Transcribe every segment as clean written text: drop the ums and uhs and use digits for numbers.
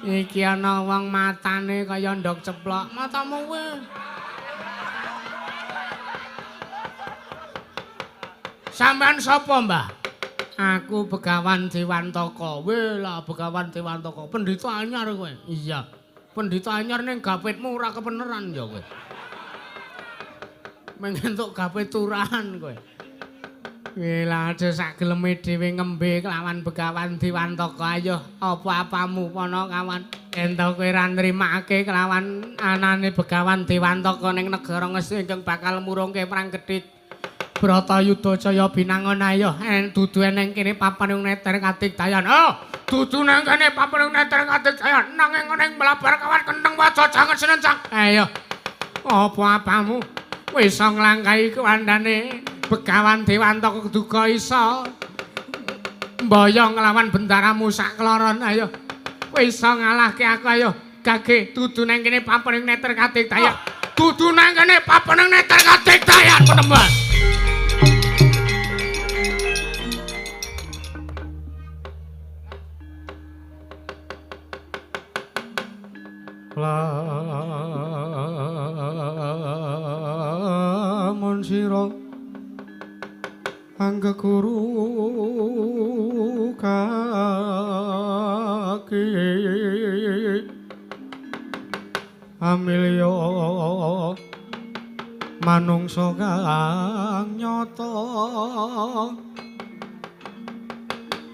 Iki ana wong matane kaya ndok ceplok. Matamu kuwi. Sampeyan sapa, Mbah? Aku Begawan Dewantaka. Weh lah Begawan Dewantaka, pendhita anyar kowe. Iya. Pendhita anyar ning gapitmu ora kepeneran ya kowe. Mengentuk gawe turahan kowe. Wela aja sak geleme dhewe ngembe kelawan Begawan Dewantaka. Ayo apa-apamu pana kawan. Ento kowe ra nrimake kelawan anane Begawan Dewantaka ning negara Ngesti ingkang bakal murungke perang gedhit Bratayuda Jaya Binangun. Ayo dudu eneng kene papan neter kadigdayan. Oh, dudu nang kene papan neter kadigdayan nanging ning mlabar kawan kenteng waja janget senencang. Ayo apa-apamu wis nglangkai kandhane Begawan Dewantaka duka isa mboyong nglawan bendaramu sak kloron. Ayo wis ngalahke aku. Ayo gage dudu nang kene papan neter kadigdayan. Dudu nang kene papan neter kadigdayan penembas. Lamun sira anggeguru kaki amilya manungsa kang nyata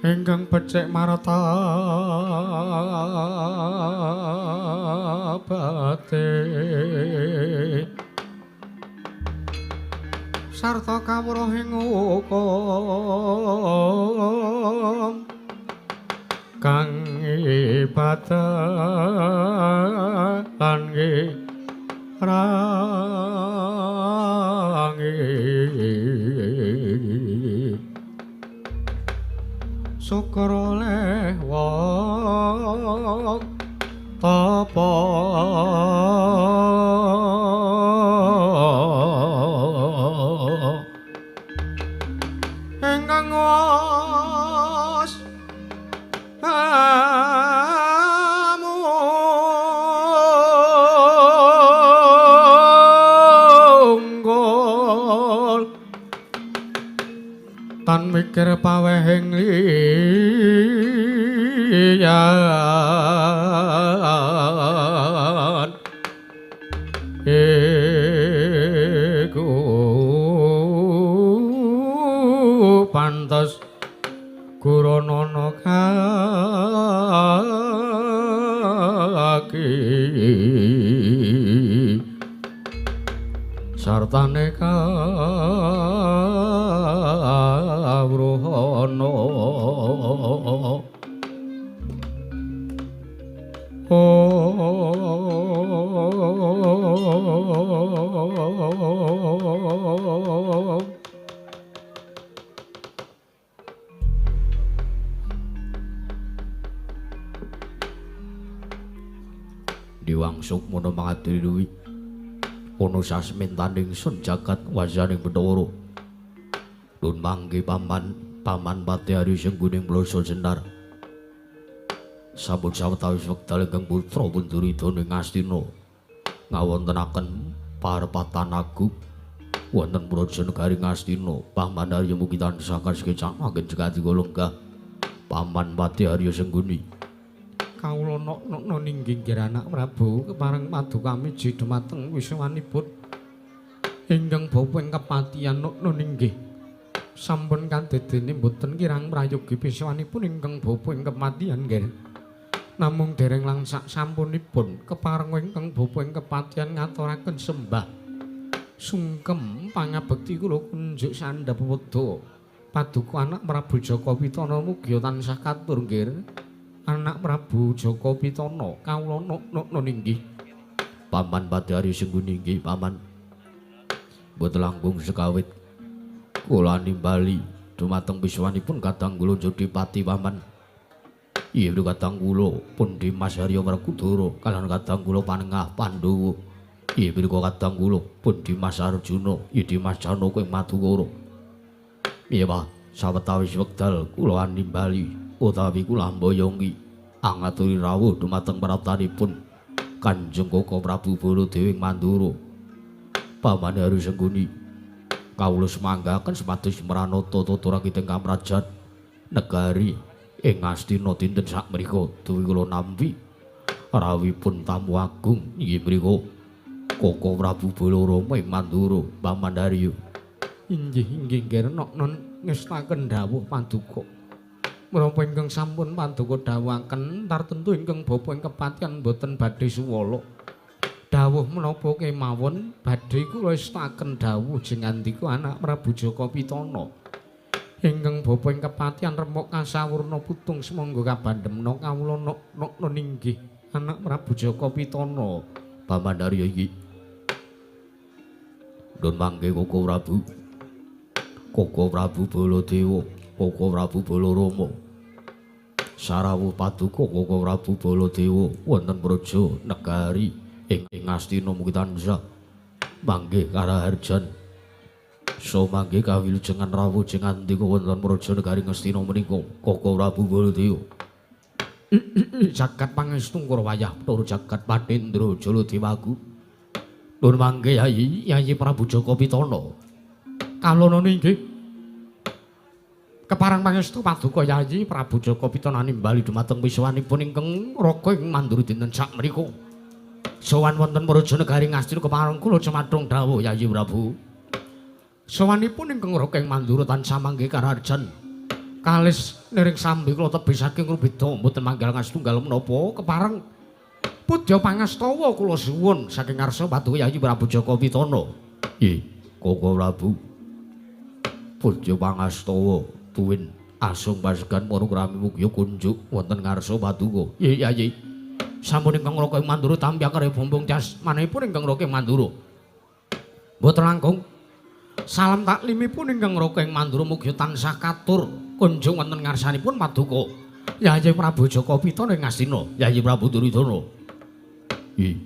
ingkang becik martabate sarta kawruhing hukum kang ibadah lan rangi syukur oleh wong tapa ingkang was amunggul tan mikir pawehing liyan iku pantes Guranana kaki sartane kawruhana Diwangsuk mono mangadiri ono sasmintaning sun jagat wasaning Bathara dun mangke paman Pati Hari Sengguning Plasa Jenar sampun sawetawis wekdal ingkang putra Pandurita ing Astina ngawontenaken parepatan agung wonten Praja Negari Ngastina. Paman Arya mugi tansah kasucen anggen jagati lenggah. Paman Pati Arya Sengguni kawula nok ninggih anak Prabu kepareng paduka miji dumateng wiswanipun ingkang bapa ing kepatihan nok ninggih sampun kadedene mboten kirang prayogi wiswanipun ingkang bapa ing kepatihan nggih namung dereng langsak sampunipun kepareng ingkang bapa ing kepatihan ngaturaken sembah sungkem pangabekti kula kunjuk sandhap wedha paduka anak Prabu Jaka Pitana mugi tansah katur nggih. Anak Prabu Jaka Pitana kawula nok ninggih. Paman Pati Hari Sengguni nggih paman. Mboten langkung sekawit kula nimbali dumateng wiswanipun kadang kula Jodipati paman. Iya kadang kula pun Dimas Harya Werkudara kaliyan kadang kula Panengah Pandhawa. Iya kadang kula pun Dimas Arjuna, iya Dimas Janaka ing Madukara. Iya Pak, sawetawis wekdal kula nimbali utawi kula mboyongi angaturi rawuh dumateng praptanipun Kanjeng Koko Prabu Baladewa ing Mandura. Pamane harus sengguni kawula semanggaken supados Pranata Tata Rakiting Kamrajan negari ing Astina dinten sakmenika duwi kula nampi rawuhipun tamu agung inggih mriku Koko Prabu Balarama ing Mandura Pamandarya. Inggih Gerna non ngestaken dawuh Paduka. Menapa ingkang sampun Paduka dawuhaken tartentu ingkang bapa ing kepatihan boten badhe suwala. Dawuh menapa kemawon badhe kula estaken dawuh jeng andika anak Prabu Jaka Pitana. Ingkang bapa ing kepatihan remuk kasawurna putung semangga kabandhemna kawula nok inggih anak Prabu Jaka Pitana. Pamandarya iki Nun mangke Koko Prabu Baladewa, Koko Prabu Balarama. Sarawuh Paduka Koko Prabu Baladewa wonten praja negari ing Astina mugi tansah manggih karaharjan. So manggih kawilujengan rawuh jeng andika wonten praja negari Astina menika Koko Prabu Baladewa. Jagat pangestu Kurawayah tur jagat Patendra Jaladewagu. Nun mangke Yayi Prabu Jaka Pitana. Kalana inggih keparang pangestu Paduka Yayi Prabu Jaka Pitana nimbali dumateng wiswanipun ingkang raka ing Mandura dinten sakmenika. Sowan wonten praja negari Ngastina keparang kula cumatung dawuh Yayi Prabu. Sowanipun ingkang raka ing Mandura tansah manggih karaharjan. Kalis niring sambi kula tebih saking rubeda mboten manggal ngatunggal menapa keparang pudya pangastawa kula suwun saking ngarsa Paduka Yayi Prabu Jaka Pitana. Nggih, Koko Prabu. Pudya pangastawa tuwin asung pasegan panakrami mugi kunjuk wonten ngarsa Paduka. Nggih, Yayi. Sampun ingkang raka ing Mandura tampi akare bombong jas manahipun ingkang raka ing Mandura. Mboten langkung. Salam taklimipun ingkang raka ing Mandura mugi tansah katur kunjung wonten ngarsanipun Paduka Yayi Prabu Jaka Pitana ing Astina. Yayi Prabu Duryudana. Nggih.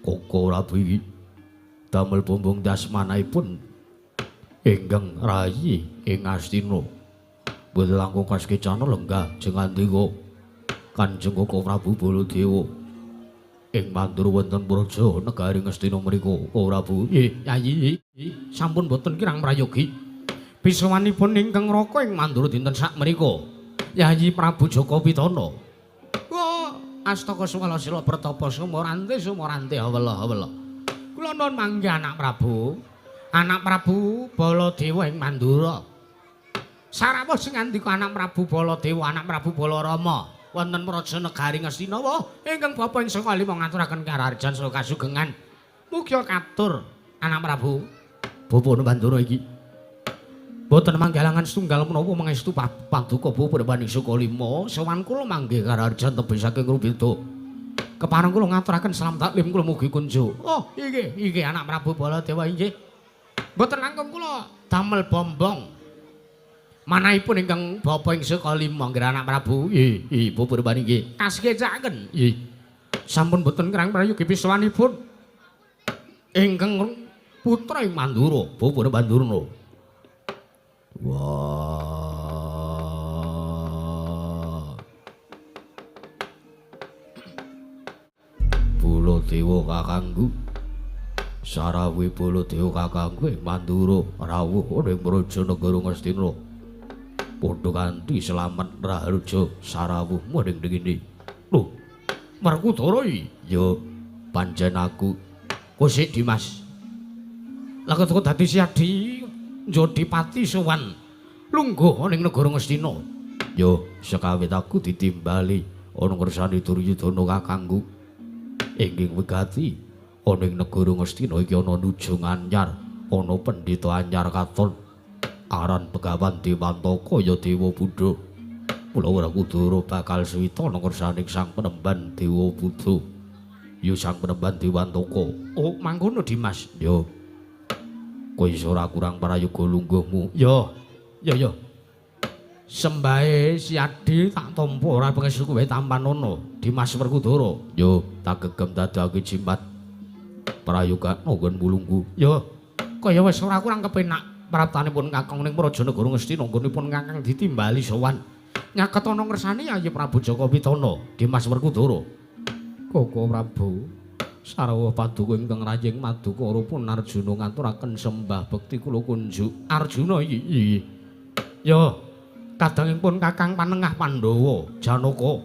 Koko Prabu iki damel bombong das manahipun ingkang rayi ing Astina. Boten langkung kasekecana lenggah jeng andika Kanjeng Koko Prabu Baladewa ing Mandura wonten praja negari Astina mriku. Koko Prabu, nggih, Yayi, sampun boten kirang prayogi. Bisawanipun ingkang raka ing Mandura dinten sakmenika Yayi Prabu Jaka Pitana. Wah, astaka swala sila bertapa sumorante hawela. Kula nuwun mangke anak Prabu Baladewa ing Mandura. Sarawuh sing andika anak Prabu Baladewa, anak Prabu Balarama wonten praja negari Ngastina ingkang bapa ing saka lima ngaturaken karaharjan saha kasugengan. Mugi katur anak Prabu. bapa Mandura iki boten manggalangan setunggal menapa mangestu Paduka bapa baning saka lima sowan kula manggih karaharjan tebih saking rubeda. Kepareng kula ngaturaken salam taklim kula mugi kunjuk. Oh, iki anak Prabu Baladewa inggih. Mboten langkung kula damel bombong. Manahipun ingkang bapa ing saka lima nggih anak Prabu. Nggih, bapa rembani nggih. Kaskecaken. Nggih. Sampun boten kirang prayogi pisawanipun ingkang putra ing Mandura, bapa Mandurna. Wah. Baladewa kakangku. Sarawuhe Baladewa kakangku ing Mandura rawuh ing praja negara Ngastina. Padha kanthi slamet raharja sarawuh mring ngene. Lho, Werkudara iki ya pancen aku Kusik Dimas. Lakon dadi siadi Jodipati sowan lungguh ning negara Ngastina. Ya sekawit aku ditimbali ana ngersani Duryudana kakangku. Inggih wigati ana ing negara Ngastina iki ana nujung anyar, ana pendhita anyar katon. Aran Begawan Dewantaka ya Dewa Buddha. Mula Werkudara bakal suwita ana ngersaning Sang Penemban Dewa Buddha. Ya Sang Penemban Dewantaka. Oh, mangkono Dimas. Ya. Kowe iso ora kurang prayoga lungguhmu. Ya. Sembahe siadi tak tampa ora pengesu kowe tampanono Dimas Werkudara. Ya, tak gegem dadake jimat prayoga nggon mulungku. Ya. Kaya wis ora kurang kepenak praptanipun Kakang ning Praja Negara Ngastina nggonipun Kakang ditimbali sowan nyaket ana ngersani Yayi Prabu Jaka Pitana Dimas Werkudara. Koko Prabu sarwa paduka ingkang rayeng Madukara pun Arjuna ngaturaken sembah bekti kula kunjuk. Arjuna iki. Ya, kadangipun Kakang Panengah Pandhawa Janaka.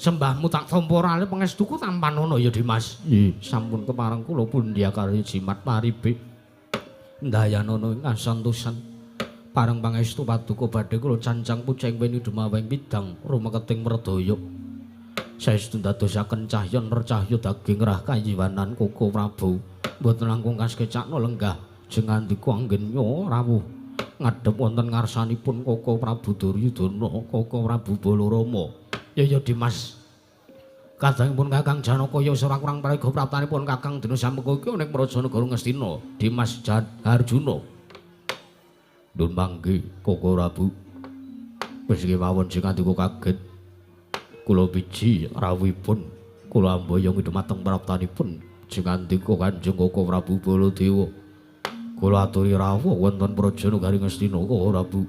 Sembahmu tak tampa rale pangestuku tampanana ya Dimas. Nggih, sampun kepareng kula pundhiyakari jimat paribik. Ndayanana ing kasantosan. Pareng pangestu paduka badhe kula cancang puceng weni dumawing bidang rumeketing mredaya. Saestu dadosaken cahya nercahya daging rah kayiwanan Koko Prabu. Mboten langkung kaskecakna lenggah jeng andika anggennya rawuh ngadhep wonten ngarsanipun Koko Prabu Duryudana, Koko Prabu Balarama. Ya Dimas. Kadangipun Kakang Janaka ya ora kurang praga praptanipun Kakang Dina Sampeka iki ning Prajanegara Ngastina, Dimas Arjuna. Nun mangke Koko Prabu. Wis kemawon sing andika kaget. Kula biji rawuhipun kula ambayong dhumateng praptanipun sing andika Kanjeng Koko Prabu Baladewa. Kula aturi rawuh wonten Prajanegara Ngastina Koko Prabu.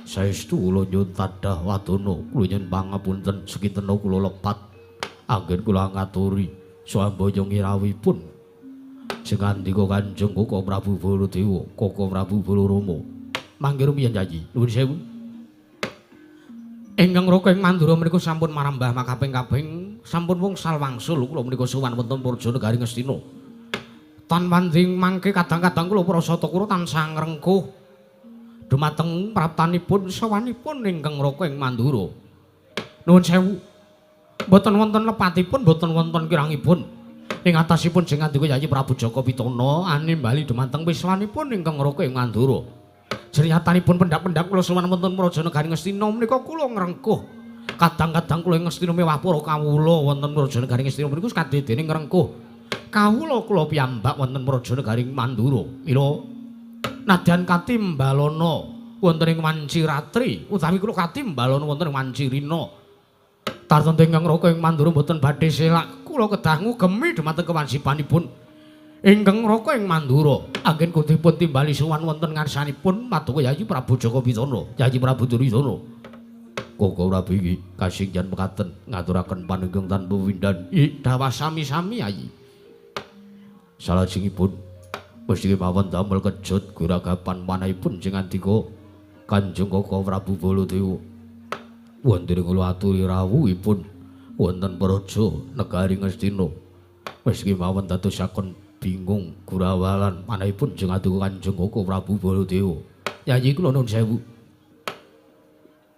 Saestu kula nyuwun tadah wadana, kula nyuwun pangapunten sekintena kula lepat. Anggen kula ngaturi swambayong rawuhipun sing andika Kanjeng Koko Prabu Baladewa, Koko Prabu Balarama. Mangke rumiyin Yayi, nuwun sewu. Ingkang Raka ing Mandura menika sampun marambah makaping-kaping, sampun wungsal wangsul kula menika sowan wonten Prajanegara Ngastina. Tan wanding mangke kadang-kadang kula prasata kula tansah ngrengkuh dumateng praptanipun sawanipun ingkang Raka ing Mandura. Nuwun sewu. Mboten wonten lepatipun, mboten wonten kirangipun. Ing atasipun jeng andika Yayi Prabu Jaka Pitana animbali dumateng wiswanipun ingkang Raka ing Mandura. Jeriyatanipun pendhap-pendhap kula sowan wonten Prajanegara Ngastina menika kula ngrengkuh. Kadang-kadang kula ing Ngastina mewah para kawula wonten Prajanegara Ngastina menika kadedene ngrengkuh kawula kula piyambak wonten Prajanegara Mandura. Mila nadyan katimbalana wonten ing Wanciratri utawi kula katimbalana wonten ing Wancirina. Tartantu ingkang Raka ing Mandura mboten badhe selak kula kedah ngugemi dhumateng kewajibanipun ingkang Raka ing Mandura. Anggen kudipun timbali sowan wonten ngarsanipun paduka Yayi Prabu Jaka Pitana, Yayi Prabu Duryudana. Koko Prabu iki kasinggihan mekaten ngaturaken panengging tanpa windan. Dawah sami-sami Yayi. Salajengipun mesti kemawon damel kejut guragapan manahipun sing andika Kanjeng Koko Prabu Baladewa. Wonten kula aturi rawuhipun wonten praja negari Ngastina. Wis kemawon dadosaken bingung gurawalan manahipun sing andika Kanjeng Koko Prabu Baladewa. Yayi kula nuwun sewu.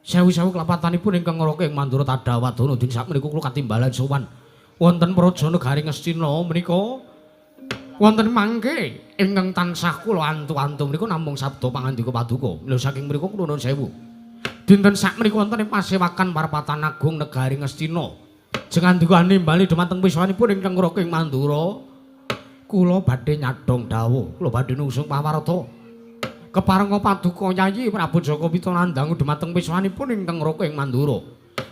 Sewu-sewu kelapatanipun ingkang Raka ing Mandura Tadhawadana din sakmenika kula katimbalan sowan wonten praja negari Ngastina menika. Wonten mangke ingkang tansah kula antu-antu menika namung sabda pangandika paduka. Lha saking mriku kula nuwun sewu. Dinten sakmenika wonten ing pasewakan Parapatan Agung negari Ngastina. Jeng andika nimbali dhumateng wiswanipun ingkang Raka ing Mandura. Kula badhe nyadhong dawuh, kula badhe nungsung pawarta. Keparenga paduka Yayi Prabu Jaka Pitana ndangu dhumateng wiswanipun ingkang Raka ing Mandura.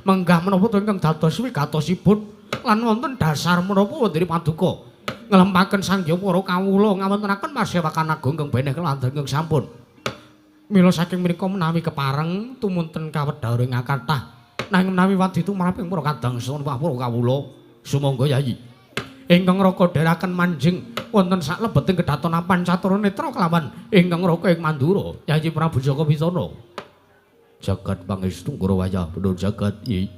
Menggah menapa ingkang dados wigatosipun lan wonten dasar menapa wonten paduka nglempaken sanggya para kawula ngawontenaken pasewakan agung kang beneh kelanggeng sampun. Mila saking menika menawi kepareng tumunten kawedharing kathah nanging menawi wadi tumraping para kadang saha para kawula sumangga Yayi ingkang Raka dherekaken manjing wonten saklebeting kedhatonapan catur netra kelawan ingkang Raka ing Mandura Yayi Prabu Jaka Pitana. Jagat pangestu Gurawaya bener jagat Yayi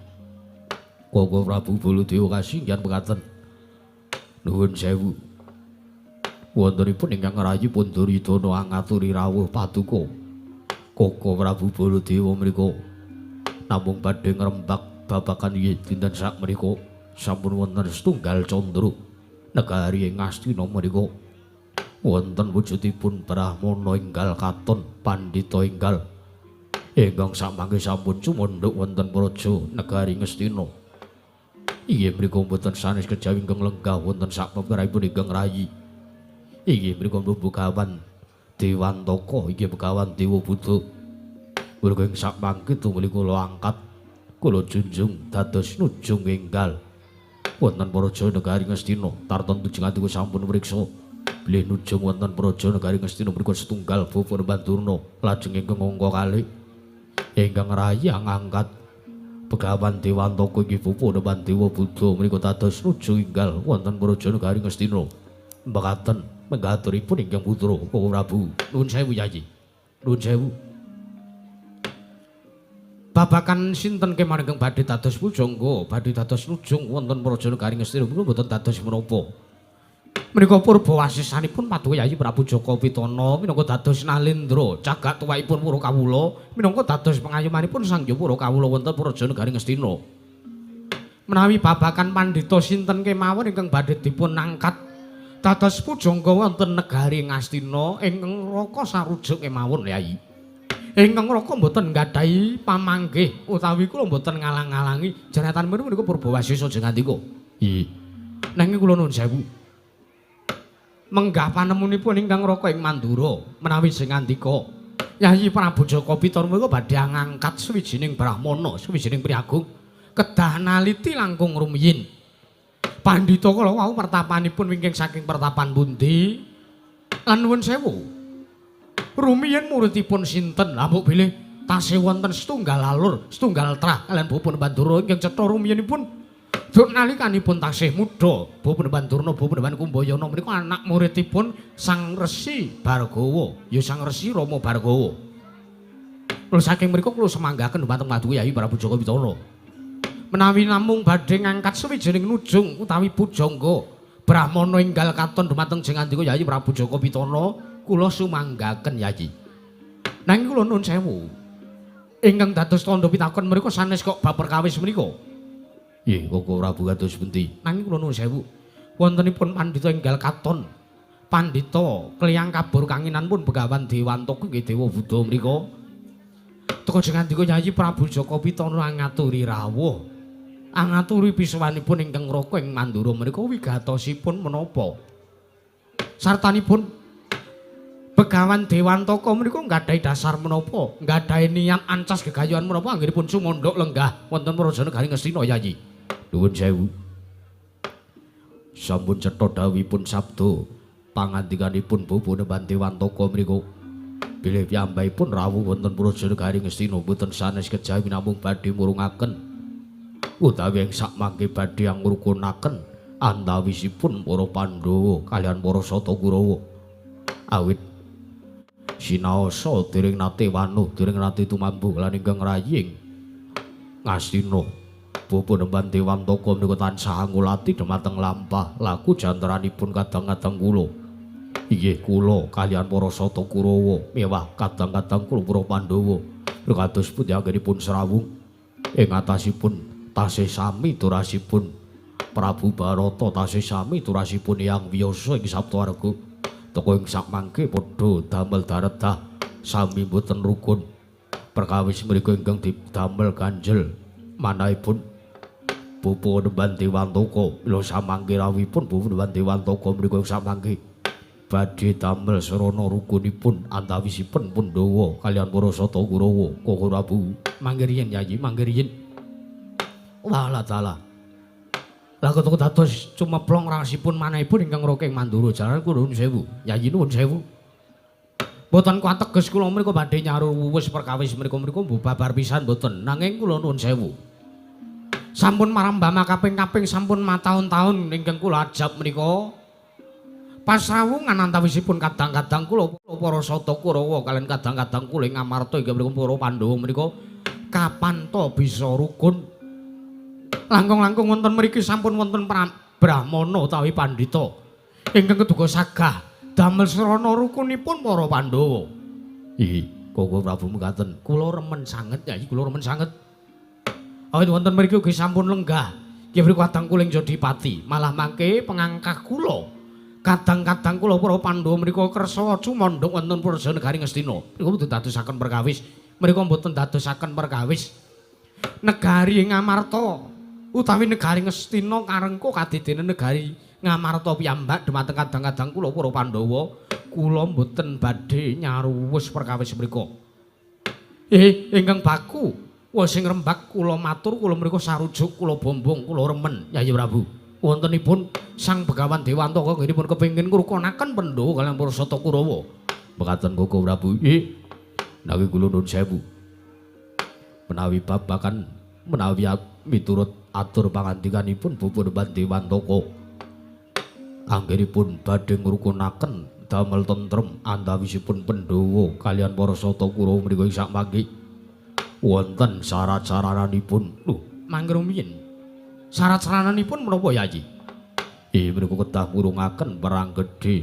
Koko Prabu Baladewa kasinggihan mekaten. Nuwun sewu. Wontenipun ingkang rayi pun Duryudana ngaturi rawuh paduka Koko Prabu Baladewa menika namung badhe ngrembak babakan inggih dinten sak menika sampun wonten setunggal candra negari ing Ngastina menika wonten wujudipun Brahmana enggal katon pandhita enggal ingkang samangke sampun cumandhuk wonten praja negari Ngastina. Inggih mriku mboten sanes kejawi ingkang lenggah wonten sak peperipun ingkang rayi. Inggih mriku Begawan Dewantaka, inggih Begawan Dewa Buddha. Mriku ing sak mangke tumuli kula angkat, kula junjung dados nujung enggal wonten praja negari Ngastina. Tartantu jeng atiku sampun mriksa bilih nujung wonten praja negari Ngastina menika setunggal Bapak Bandurna lajeng ingkang angka kalih ingkang rayang angkat Begawan Dewantaka inggih pupuh depan Dewa Buddha menika dados nuju inggal wonten Praja Negari Ngastina. Mekaten menggaturipun ingkang putra Koko Prabu. Nuwun sewu Yayi. Nuwun sewu. Babakan sinten kemawon ingkang badhe dados pujangga, badhe dados nujung wonten Praja Negari Ngastina menika boten dados menapa. Menika purba wasisanipun paduka Yayi Prabu Jaka Pitana minangka dados nalendra jagat tuwaipun para kawula minangka dados pengayumanipun Sang Hyang para kawula wonten Praja Negari Ngastina. Menawi babakan pandhita sinten kemawon ingkang badhe dipun angkat dados pujangga wonten negari Ngastina ingkang raka sarujuk kemawon Yayi. Ingkang raka mboten nggadhahi pamanggih utawi kula mboten ngalang-alangi jaretan menika purba wasisa jengandika. Nggih. Nanging kula nuwun sewu. Menggah panemunipun ingkang raka ing Mandura menawi sing ngandika Yayi Prabu Jaka Pitana menika badhe ngangkat sawijining brahmana, sawijining priagung kedah naliti langkung rumiyin. Pandhita kala wau pertapanipun wingking saking pertapan pundi? Lan nuwun sewu. Rumiyin muridipun sinten? Lah mbok bilih tasih wonten setunggal alur, setunggal trah kalian Bupun Bandura ingkang cetha rumiyinipun Duk nalikanipun tasih muda, Bupun Bandurna, Bupun Kumbayana menika anak muridipun Sang Resi Bargawa, ya Sang Resi Rama Bargawa. Kula saking mriku kula semanggaken dhumateng paduka Yayi Prabu Jaka Pitana. Menawi namung badhe ngangkat sawijining nujung utawi pujangga brahmana enggal katon dhumateng jengandika Yayi Prabu Jaka Pitana, kula sumanggaken Yayi. Nanging kula nuwun sewu. Ingkang dados tandha pitakon mriku sanes kok bab perkawis menika. Nggih, Koko Prabu kados pundi? Nanging kula nuwun sewu. Wontenipun pandhita enggal katon. Pandhita kliyang kabur kanginan pun Begawan Dewantaka nggih Dewa Buddha menika. Teka jengandika Yayi Prabu Jaka Pitana ngaturi rawuh. Angaturi pisuwanipun ingkang raka ing Mandura menika wigatosipun menapa? Sartanipun Begawan Dewantaka menika nggadhahi dasar menapa? Nggadhahi niat ancas gegayuhan menapa anggenipun sumondhok lenggah wonten Praja Negari Ngastina Yayi? Nuwun sewu. Sampun cetha dawuhipun sabda pangandikanipun Bupun Dewantaka menika bilih piyambakipun rawuh wonten Praja Negari Ngastina boten sanes kejawi namung badhe murungaken utawi ing sakmangke badhe ngrukunaken antawisipun para Pandhawa kaliyan para Sata Kurawa. Awit sinaosa dereng nate wanuh, dereng nate tumambu lan ingkang raying Ngastina Bupun Dewantaka menika tansah ngulati dhumateng lampah laku jantaranipun kadang-kadang kula. Inggih kula kaliyan para Sata Kurawa mewah kadang-kadang kula para Pandhawa kados pundi anggenipun srawung ing atasipun tasih sami turasipun Prabu Barata, tasih sami turasipun Hyang Wiyasa ing Saptawarga. Teka ing sakmangke padha damel daredah sami boten rukun. Perkawis mriku ingkang didamel ganjel manahipun Bupun Dewantaka mila samangke rawuhipun Bupun Dewantaka mriku samangke badhe damel sarana rukunipun antawisipun Pandhawa kaliyan para Sata Kurawa. Koko Prabu mangke riyen Yayi, mangke riyen. Walah dalah. Lah kok dados cumeplong rasipun manahipun ingkang raka ing Mandura jaran kula nuwun sewu. Yayi nuwun sewu. Mboten kuateges kula menika badhe nyaruwus perkawis menika-menika babar pisan mboten. Nanging kula nuwun sewu. Sampun marambah kaping-kaping sampun mataun-taun ingkang kula ajab menika. Pasrawungan antawisipun kadang-kadang kula para Sata Kurawa kaliyan kadang-kadang kula ing Ngamarta inggih menika para Pandhawa menika kapan to bisa rukun. Langkung-langkung wonten mriki sampun wonten brahmana utawi pandhita ingkang keduga sagah damel srana rukunipun para Pandhawa. Nggih, Koko Prabu mekaten. Kula remen sanget Yayi, kula remen sanget. Awit wonten mriki ugi sampun lenggah. Nggih mriku kadang kula ing Jodipati, malah mangke pengangkah kula. Kadang-kadang kula para Pandhawa menika kersa cumandhuk wonten Praja Negari Ngastina. Niku mboten dadosaken perkawis. Menika mboten dadosaken perkawis. Negari Ngamarta utawi negari Ngastina karengku kadidene negari Ngamarta piyambak dhumateng kadang-kadang kula para Pandhawa kula mboten badhe nyaruwus perkawis menika. Ingkang baku wong sing rembak kula matur kula menika sarujuk kula bombong kula remen Yayi Prabu. Wontenipun Sang Begawan Dewantaka nggih kepengin ngrukunaken Pandhawa kaliyan para Sata Kurawa. Mekaten Koko Prabu. Nggih. Nanging kula nuwun sewu. menawi babakan menawi miturut atur pangandikanipun Pupuneban Dewantaka anggenipun badhe ngrukunaken damel tentrem antawisipun Pandhawa kaliyan para Sata Kurawa menika sak mangke wonten syarat-syarananipun. Lho, mangke rumiyin. Syarat-syarananipun menapa Yayi? Menika kedah murungaken perang gedhe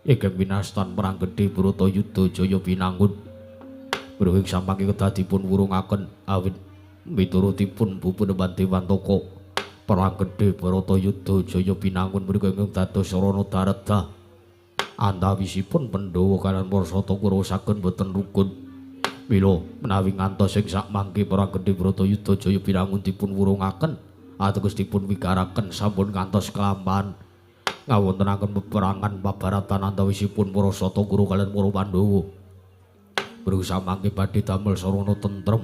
ingkang winastan perang gedhe Bratayuda Jaya Pinangun. Menika sak mangke kedah dipun wurungaken awit miturutipun Pupuneban Dewantaka perang gedhe Bratayuda Jaya Pinangun menika ingkang dados sarana daredah antawisipun Pandhawa kaliyan para Sata Kurawa saken boten rukun. Mila menawi ngantos ing sak mangke perang gedhe Bratayuda Jaya Pinangun dipun wurungaken ateges dipun wigaraken sampun ngantos kelampahan ngawontenaken peperangan pabaratan antawisipun para Sata Kurawa kaliyan para Pandhawa. Berusaha mangke badhe damel sarana tentrem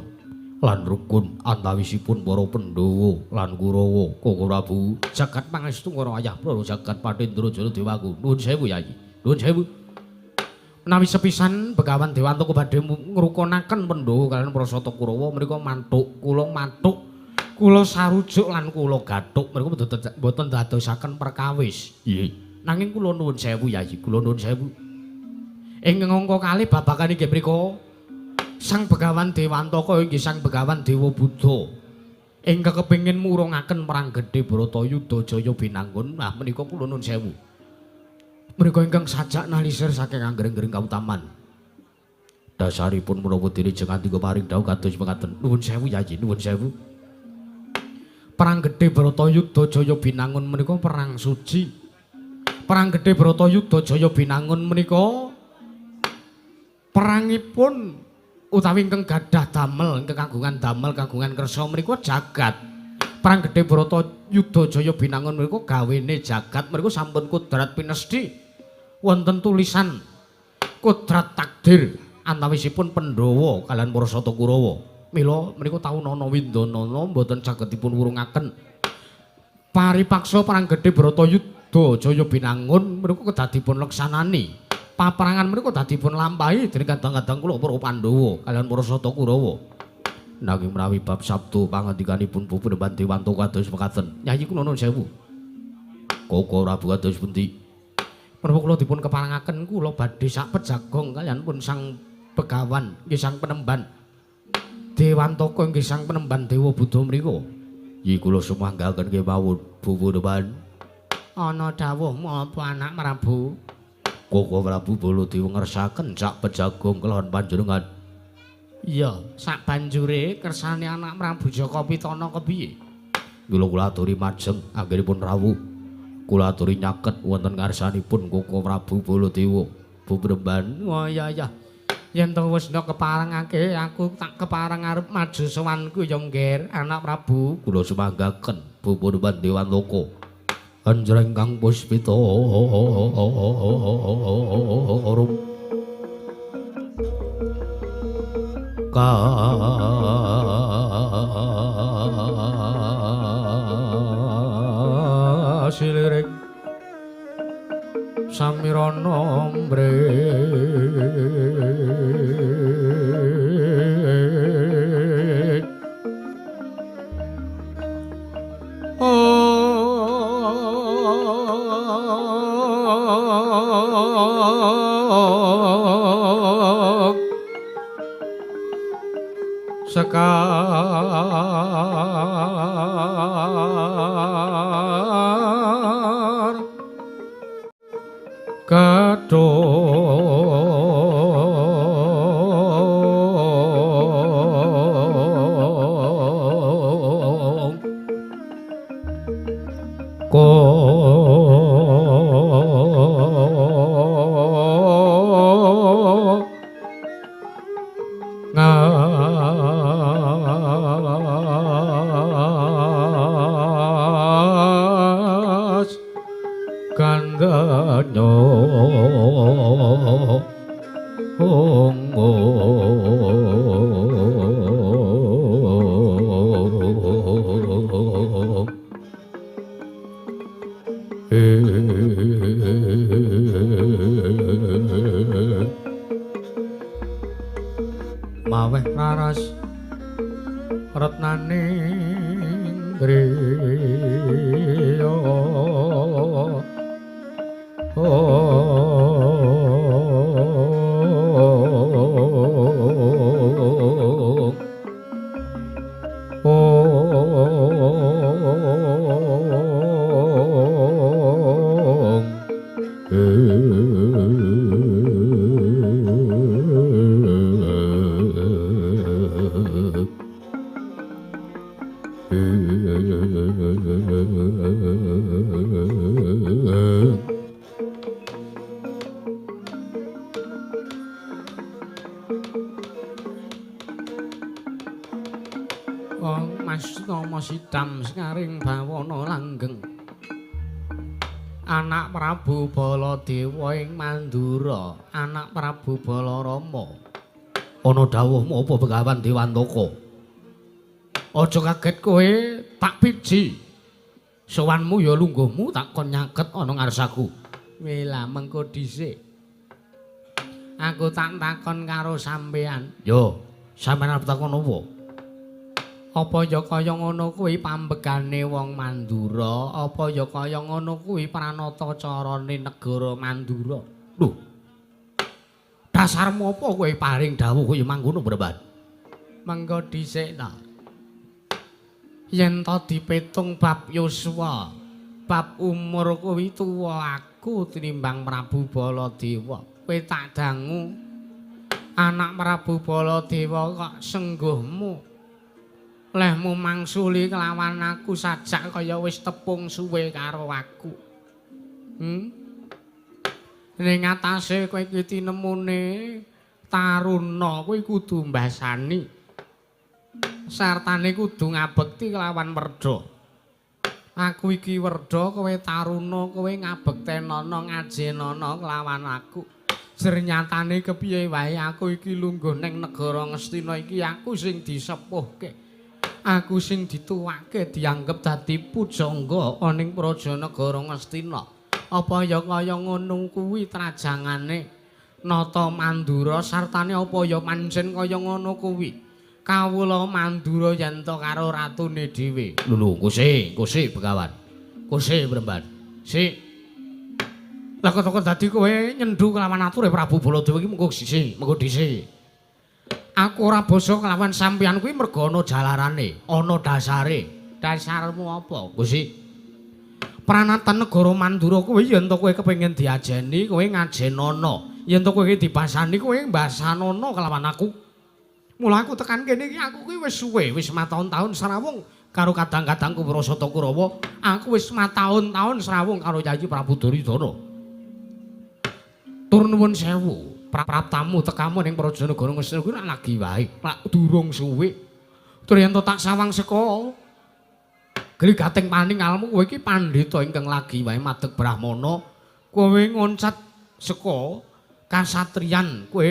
lan rukun antawisipun para Pandhawa lan Kurawa. Koko Prabu jagat pangestu karo ayah Prabu jagat Patendra Jala Dewaku. Nuwun sewu Yayi. Nuwun sewu. Menawi sepisan Begawan Dewantaka badhe ngrukunaken Pandhawa kaliyan para Sata Kurawa menika mantuk kula sarujuk lan kula gathuk menika mboten dadosaken perkawis. Nggih. Nanging kula nuwun sewu Yayi, kula nuwun sewu. Ing angka kalih babagan inggih mriku Sang Begawan Dewantaka inggih Sang Begawan Dewa Buddha ingkang kepengin murungaken perang gedhe Bratayuda Jaya Pinangun. Nah menika kula nuwun sewu. Menika ingkang sajak nalisir saking anggreng-greng kautaman. Dasaripun menapa dene jeneng antika paring dawuh kados mekaten. Nuwun sewu Yayi, nuwun sewu. Perang gedhe Bratayuda Jaya Pinangun menika perang suci. Perang gedhe Bratayuda Jaya Pinangun menika perangipun utawi ingkang gadah damel ingkang kagungan kersa menika jagat. Perang gedhe Bratayuda Jaya Pinangun menika gawene jagat menika sampun kudrat pinesti wonten tulisan kudrat takdir antawisipun Pandhawa kaliyan para Sata Kurawa. Mila menika taunana windanana mboten saged dipun wurungaken paripaksa perang gedhe Bratayuda Jaya Pinangun menika kedah dipun leksanani. Paperangan menika kedah dipun lampahi dening kadang-kadang kula para Pandhawa kaliyan para Sata Kurawa. Nanging menawi bab sabtu pangandikanipun Pupuneban Dewantaka kados mekaten. Yayi kula nuwun sewu. Koko Prabu kados pundi? Menapa kula dipun keparengaken kula badhe sak pejagong kaliyan pun Sang Begawan nggih Sang Penemban Dewantaka inggih Sang Penemban Dewa Buddha mriku. Nggih kula sumanggaken kemawon Pupuneban. Ana dawuh menapa anak Prabu? Koko Prabu Baladewa ngersaken sak pejagong kelawan panjenengan. Iya, sak banjure kersane anak Prabu Jaka Pitana kepiye? Kula aturi majeng anggenipun rawuh. Kula aturi nyaket wonten ngarsanipun Koko Prabu Baladewa. Pupuneban. Oh iya. Yen to wis ndok keparengake aku tak kepareng arep maju sowanku ya ngger anak Prabu. Kula sumanggaken Pupuneban Dewantaka. Anjreng kang puspita rum kasiliring samirana mbre sekar kadung ngas kandhanya maweh raras retnaning griya Sidam ngaring bawana langgeng anak Prabu Baladewa ing Mandura anak Prabu Balarama ana dawuhmu apa Begawan Dewantaka aja kaget kowe tak piji sowanmu ya lungguhmu tak kon nyaket ana ngarsaku wela mengko dhisik aku tak takon karo sampean yo sampean arep takon apa apa ya kaya ngono kuwi pambegane wong Mandura apa ya kaya ngono kuwi pranata carane negara Mandura lho dasarmu apa kowe paring dawuh kaya mangkono Bremban mengko dhisik ta yen to dipetung bab yuswa bab umur kuwi tuwa aku tinimbang Prabu Baladewa kowe tak dangu anak Prabu Baladewa kok sengguhmu lehmu mangsuli kelawan aku sajak kaya wis tepung suwe karo aku. Ning atase kowe iki tinemune taruna kowe kudu mbasani. Sartane kudu ngabekti kelawan werda. Aku iki werda kowe taruna kowe ngabektenana ngajenana kelawan aku. Jernyatane kepiye wae aku iki lungguh ning negara Ngastina iki aku sing disepuhke. Aku sing dituwake dianggep dadi pujangga aning praja negara Ngastina. Apa ya kaya ngono kuwi trajangane nata Mandura sartane apa ya pancen kaya ngono kuwi. Kawula Mandura yen to karo ratune dhewe. Lho, Kusi Begawan. Kusi Bremban. Sik. Lah kok dadi kowe nyendhu kelawan ature Prabu Baladewa iki mengko dhisik. Aku ora basa kelawan sampeyan kuwi merga ana jalarane, ana dasare. Dasarmu apa, Gusti? Pranatan negara Mandura kuwi yen to kowe kepengin diajeni, kowe ngajenana. Yen to kowe dibasani, kowe mbasanana kelawan aku. Mula aku tekan kene iki aku kuwi wis suwe, wis mataun-taun srawung karo kadang-kadangku Prasata Kurawa. Aku wis mataun-taun srawung karo Yayi Prabu Duryudana. Tur nuwun sewu. Praptamu tekamu ning Prajanagara Ngastina kuwi lagi wae, lak durung suwe. Tur yen tak sawang seka Grigating paning almu kowe iki pandhita ingkang lagi wae madeg Brahmana. Kowe ngoncat saka kasatriyan, kowe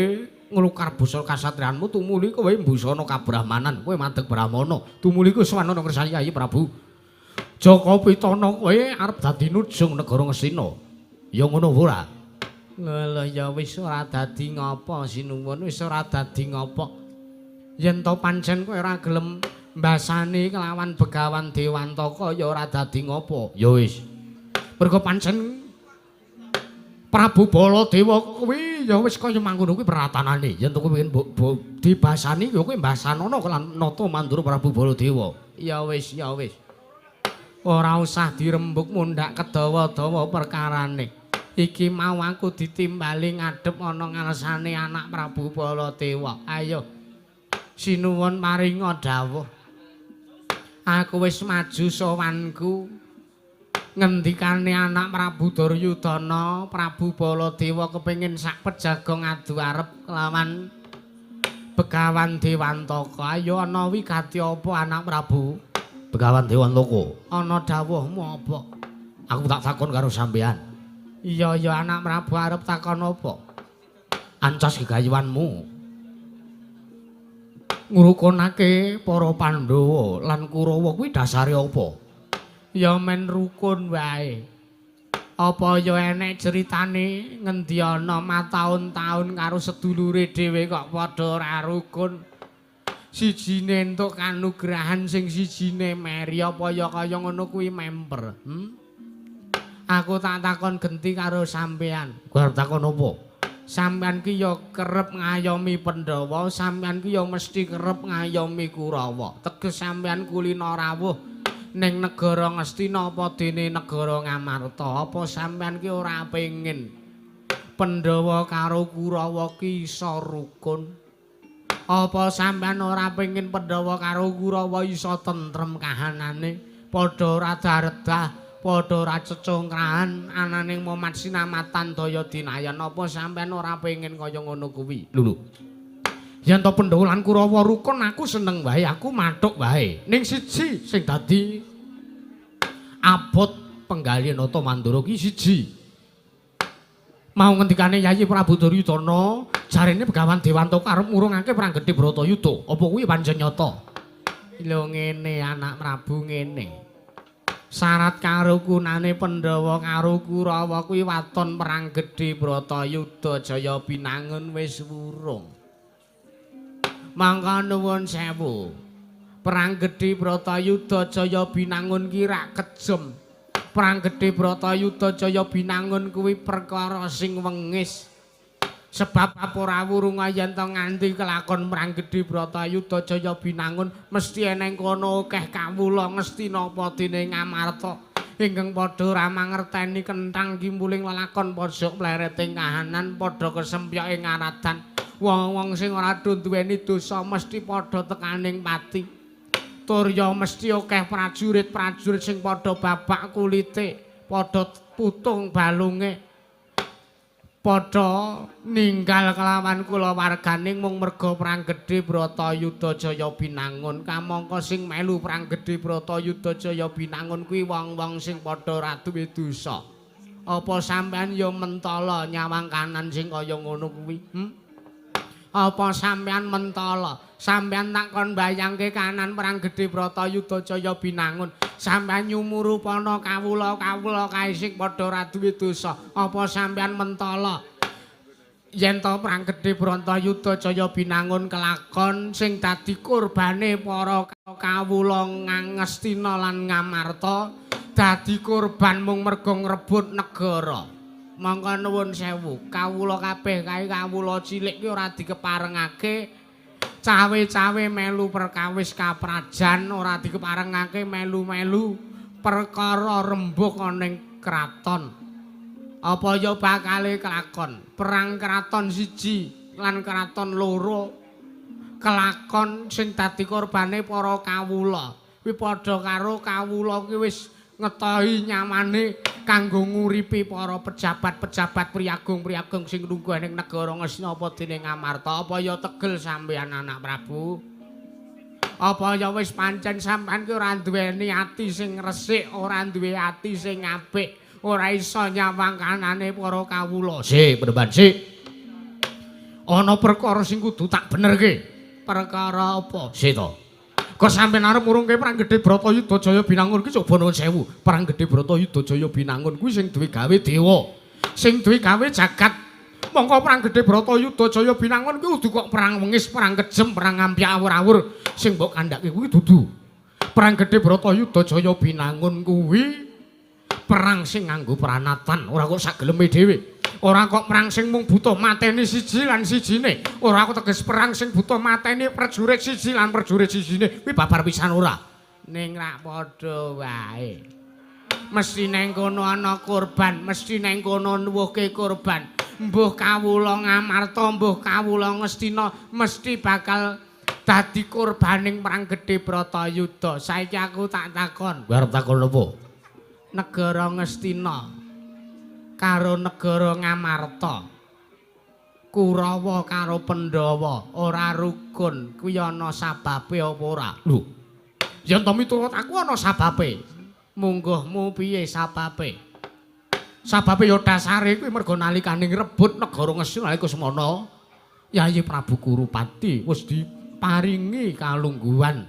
nglukar basa kasatriyanmu tumuli kowe mbusana kabrahmanan, kowe madeg Brahmana. Tumuli kowe swanana ngersani Yayi Prabu Jaka Pitana kowe arep dadi nujung negara Ngastina. Ya ngono ora? Lha ya wis ora dadi ngapa sinuwun wis ora dadi ngapa yen to pancen kowe ora gelem mbasani kelawan Begawan Dewantaka ya ora dadi ngapa ya wis mergo pancen Prabu Baladewa kuwi ya wis kaya mangkono kuwi peratanane yen to kowe pengen dibasani ya kowe mbasanana kelan nata Mandura Prabu Baladewa ya wis ora usah dirembug mundhak kedawa-dawa perkarane. Iki mau aku ditimbali ngadhep ana ngarsane anak Prabu Baladewa. Ayo. Sinuwun maringa dawuh. Aku wis maju sowanku. Ngendikane anak Prabu Duryudana, Prabu Baladewa kepengin sak pejago ngadu arep kelawan Begawan Dewantaka. Ayo ana wigati apa anak Prabu? Begawan Dewantaka. Ana dawuhmu apa? Aku tak takon karo sampean. Iya anak Prabu arep takon apa? Ancas gegayuhanmu ngrukunake para Pandhawa lan Kurawa kuwi dasare apa? Ya men rukun wae. Apa ya enek ceritane ngendi ana mataun-taun karo sedulure dhewe kok padha ora rukun. Sijine entuk kanugrahan sing sijine meri apa ya kaya ngono kuwi member. Aku tak takon genti karo sampean. Kowe arep takon apa? Sampean ki ya kerep ngayomi Pandhawa, sampean ki ya mesti kerep ngayomi Kurawa. Teges sampean kulina rawuh ning negara Ngastina apa dene negara Ngamarta, apa sampean ki ora pengin Pandhawa karo Kurawa ki iso rukun? Apa sampean ora pengin Pandhawa karo Kurawa iso tentrem kahanane, padha ora daredah, padha ora cecongkrahan, ananing momat sinamatan daya dinayan. Apa sampean ora pengin kaya ngono kuwi? Lho. Yen to Pandhawa lan Kurawa rukun aku seneng wae, aku mathuk wae. Ning siji sing dadi abot penggalian Nata Mandura ki siji. Mau ngendikane Yayi Prabu Duryudana, jarene Begawan Dewantaka arep ngurungake perang gedhe Bratayuda. Apa kuwi pancen nyata? Lho ngene anak Prabu ngene. Syarat karo kunane Pandhawa karo Kurawa kuwi waton perang gedhe Bratayuda Jaya Binangun wis wurung. Mangka nuwun sewu. Perang gedhe Bratayuda Jaya Binangun ki rak kejem. Perang gedhe Bratayuda Jaya Binangun kuwi perkara sing wengis. Sebab apa ora wurung yen to nganti kelakon perang gedhe Bratayuda Jaya Binangun mesti eneng kono akeh kawula Ngastina apa dene Ngamarta ingkang padha ora mangerteni kenthang kimpuling lelakon pojok plereting kahanan padha kesempyoke ngaradan. Wong-wong sing ora duweni dosa mesti padha tekaning pati. Turya mesti akeh prajurit-prajurit sing padha babak kulite, padha putung balunge, padha ninggal kelawan kulawarganing mung merga perang gedhe Bratayuda Jaya Binangun. Kamangka sing melu perang gedhe Bratayuda Jaya Binangun kuwi wong-wong sing padha ora duwe dosa. Apa sampean ya mentala nyawang kanan sing kaya ngono kuwi? Apa sampean mentala? Sampean takon bayangke kanan perang gedhe Bratayuda Jaya Binangun. Sampean nyumurupana kawula-kawula kae sing padha ora duwe dosa. Apa sampean mentala yen to perang gedhe Bratayuda Jaya Binangun kelakon sing dadi kurbane para kawula Ngastina lan Ngamarta dadi kurban mung merga ngrebut negara. Mangka nuwun sewu, kawula kabeh kae kawula cilik ki ora dikeparengake cawe-cawe melu perkawis kaprajan, ora dikeparengake melu-melu perkara rembug ning kraton. Apa ya bakale kelakon perang kraton siji lan kraton loro kelakon sing dadi korbane para kawula. Kuwi padha karo kawula ki wis ngetahi nyamane kanggo nguripi para pejabat-pejabat priagung-priagung sing lungguh ning negara Ngastina apa dene Ngamarta. Apa ya tegel sampeyan anak Prabu? Apa ya wis pancen sampean ki ora duweni ati sing resik, ora duwe ati sing apik, ora iso nyawang kanane para kawula. Sik, Peneban, sik. Ana perkara sing kudu tak benerke. Perkara apa? Sik to. Kok sampeyan arep ngurungke perang gedhe Bratayuda Jaya Binangun ki coba nuwun sewu. Perang gedhe Bratayuda Jaya Binangun kuwi sing duwe gawe dewa, sing duwe gawe jagat. Mongko perang gedhe Bratayuda Jaya Binangun kuwi kudu kok perang wengis, perang kejem, perang ampyak awur-awur. Sing mbok kandhake kuwi dudu. Perang gedhe Bratayuda Jaya Binangun kuwi perang sing nganggo pranatan, ora kok sak geleme dhewe. Ora kok perang sing mung butuh mateni siji lan sijine. Ora kok teges perang sing butuh mateni prajurit siji lan prajurit sijine. Kuwi babar pisan ora. Ning rak padha wae. Mesti neng kono ana kurban, mesti neng kono nuwuhke kurban. Mbuh kawula Ngamarta, mbuh kawula Ngastina mesti bakal dadi kurbaning perang gedhe Bratayuda. Saiki aku tak takon. Kowe arep takon apa? Negara Ngastina karo negara Ngamarta, Kurawa karo Pandhawa ora rukun, kuwi ana sababe apa ora? Lho, Yen to miturut aku ana sababe. Mungguhmu piye sababe? Sababe ya dasare kuwi merga nalikane ngrebut negara Ngastina iku semana Yayi Prabu Kurupati wis diparingi kalungguhan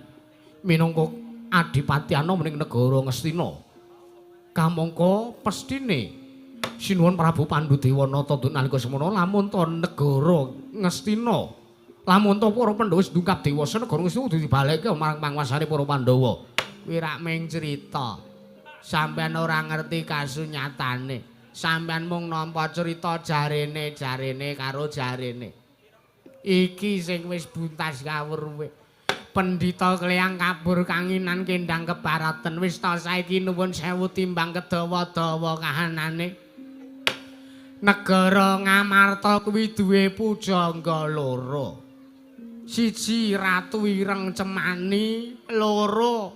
minangka adipati ana ning negara Ngastina. Kamangka pestine Sinuwun Prabu Pandhudewanata nalika semana lamun to negara Ngastina Lamun to para Pandhawa wis ndungkap dewasa negara wis kudu dibalekke marang panguwasane para Pandhawa. Kuwi rak mung crita. Sampeyan ora ngerti kasunyatane. Sampeyan mung nampa crita jarene karo jarene. Iki sing wis buntas kawruhe. Pendhita Kleyang kabur kanginan kendang kebaraten wis ta saiki nuwun sewu timbang kedawa-dawa kahanane. Negara Ngamarta kuwi duwe pujangga loro. Siji Ratu Ireng Cemani, loro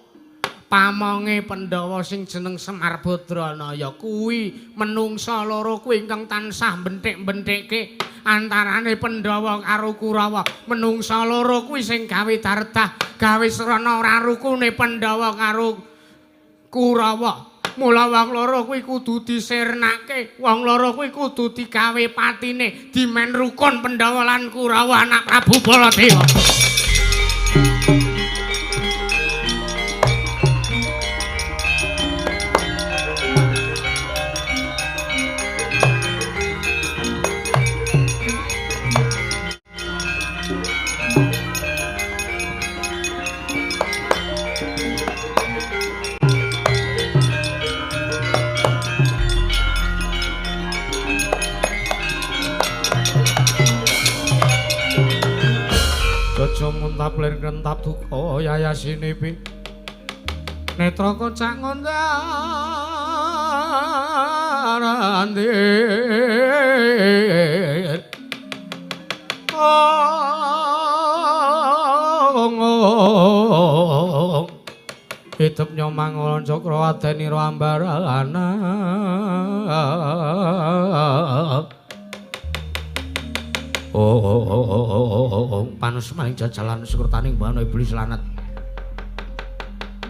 pamonge Pandhawa sing jeneng Semar Badranaya. Kuwi menungsa loro kuwi ingkang tansah benthik-benthikke antarane Pandhawa karo Kurawa. Menungsa loro kuwi sing gawe dardah, gawe srana ora rukune Pandhawa karo Kurawa. Mula wong loro kuwi kudu disirnake, wong loro kuwi kudu digawe patine, dimen rukun Pandhawa lan Kurawa anak Prabu Baladewa. Muntap lir kentap duka yayasine pi netra kocak ngondarandir hidup nyomang ngolon cokro adeniro ambarana panus maling jajalan sekretaning bana iblis lanat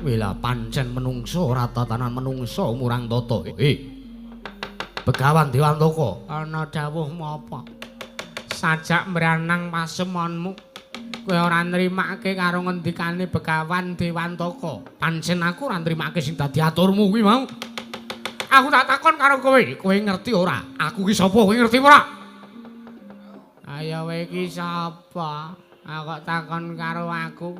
wila pancen menungso rata tanan menungso murang toto Begawan Dewantaka ana dawuhmu apa sajak mbranang pasemonmu kowe ora nrimake karo ngendikane Begawan Dewantaka pancen aku ora nrimake sing dadi aturmu kuwi mau aku tak takon karo kowe ngerti ora aku ki sapa kowe ngerti ora ayo kowe iki sapa? Aku takon karo aku.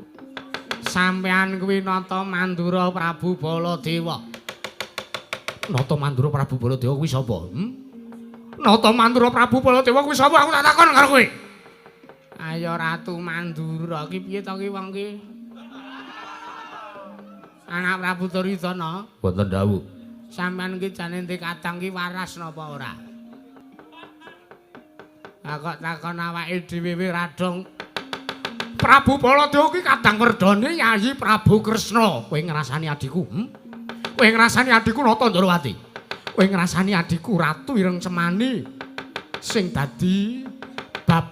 Sampean kuwi Nata Mandura Prabu Baladewa. Nata Mandura Prabu Baladewa kuwi sapa? Nata Mandura Prabu Baladewa kuwi sapa? Aku tak takon karo kowe. Ayo Ratu Mandura iki piye to ki wong ki? Anak Prabu Duryudana. Wonten dawuh. Sampean ki jane ndek kadang ki waras napa ora? Aku takon awake dhewe radong Prabu Baladewa ki kadang werdane Yayi Prabu Kresna. Kowe ngrasani adikku? Kowe ngrasani adikku Nata Ndrawati. Kowe ngrasani adikku Ratu Ireng Cemani sing dadi bab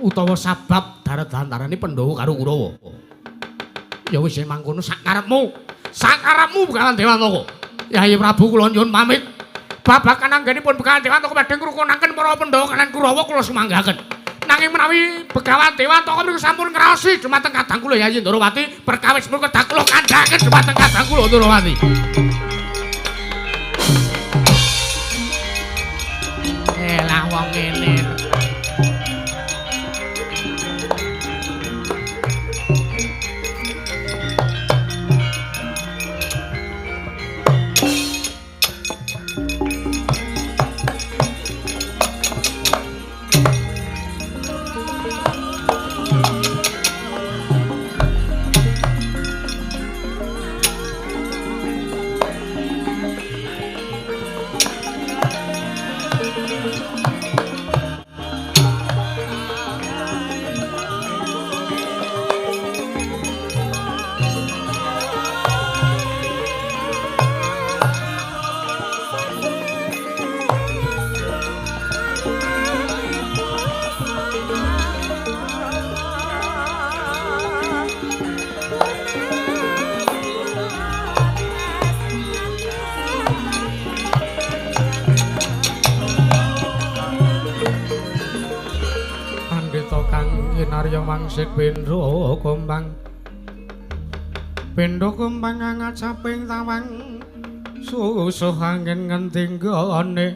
utawa sabab darat-antarane Pandhawa karo Kurawa. Ya wis mangkono sakarepmu. Sakarepmu Begawan Dewantaka. Yayi Prabu kula nyuwun pamit. Babakan anggenipun Begawan Dewantaka badhe ngrukunaken para Pandhawa kalan Kurawa kula sumanggaken. Nanging menawi Begawan Dewantaka menika sampun ngraosi dumateng kadang kula Yayi Ndrawati perkawis menika kedah kula kandhaken dumateng kadang kula Ndrawati. Lah wong ngene. Kinarya Wangsit Bendra Kumbang Bendra Kumbang angat saping tawang susuh angin ngentinggane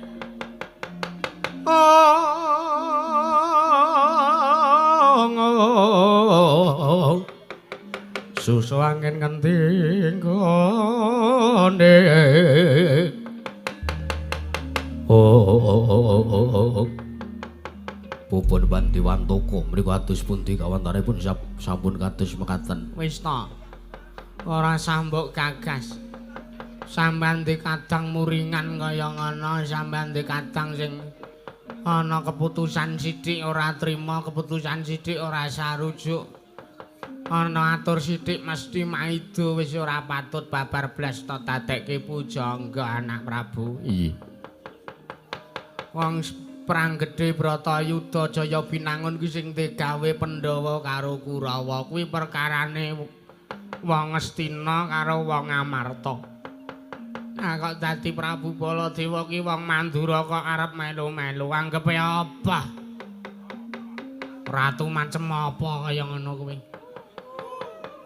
susu angin kenting kone Pupun Bandiwantoko mriku atus pundi kawantanipun sampun kados mekaten. Wis ta. Ora sambok gagas. Sampeyan dikadang muringan kaya ngono, sampeyan dikadang sing ana keputusan sithik ora trima, keputusan sithik ora sarujuk. Ana atur sithik mesti maido wis ora patut babar blas to dadekke pujangga anak Prabu. Iya. Wong perang gedhe Bratayuda Jaya Binangun kuwi sing digawe Pandhawa karo Kurawa kuwi perkarane wong Astina karo wong Amarta. Nah kok dadi Prabu Baladewa ki wong Mandura kok arep melu-melu anggepe apa? Ratu macem apa kaya ngono kuwi?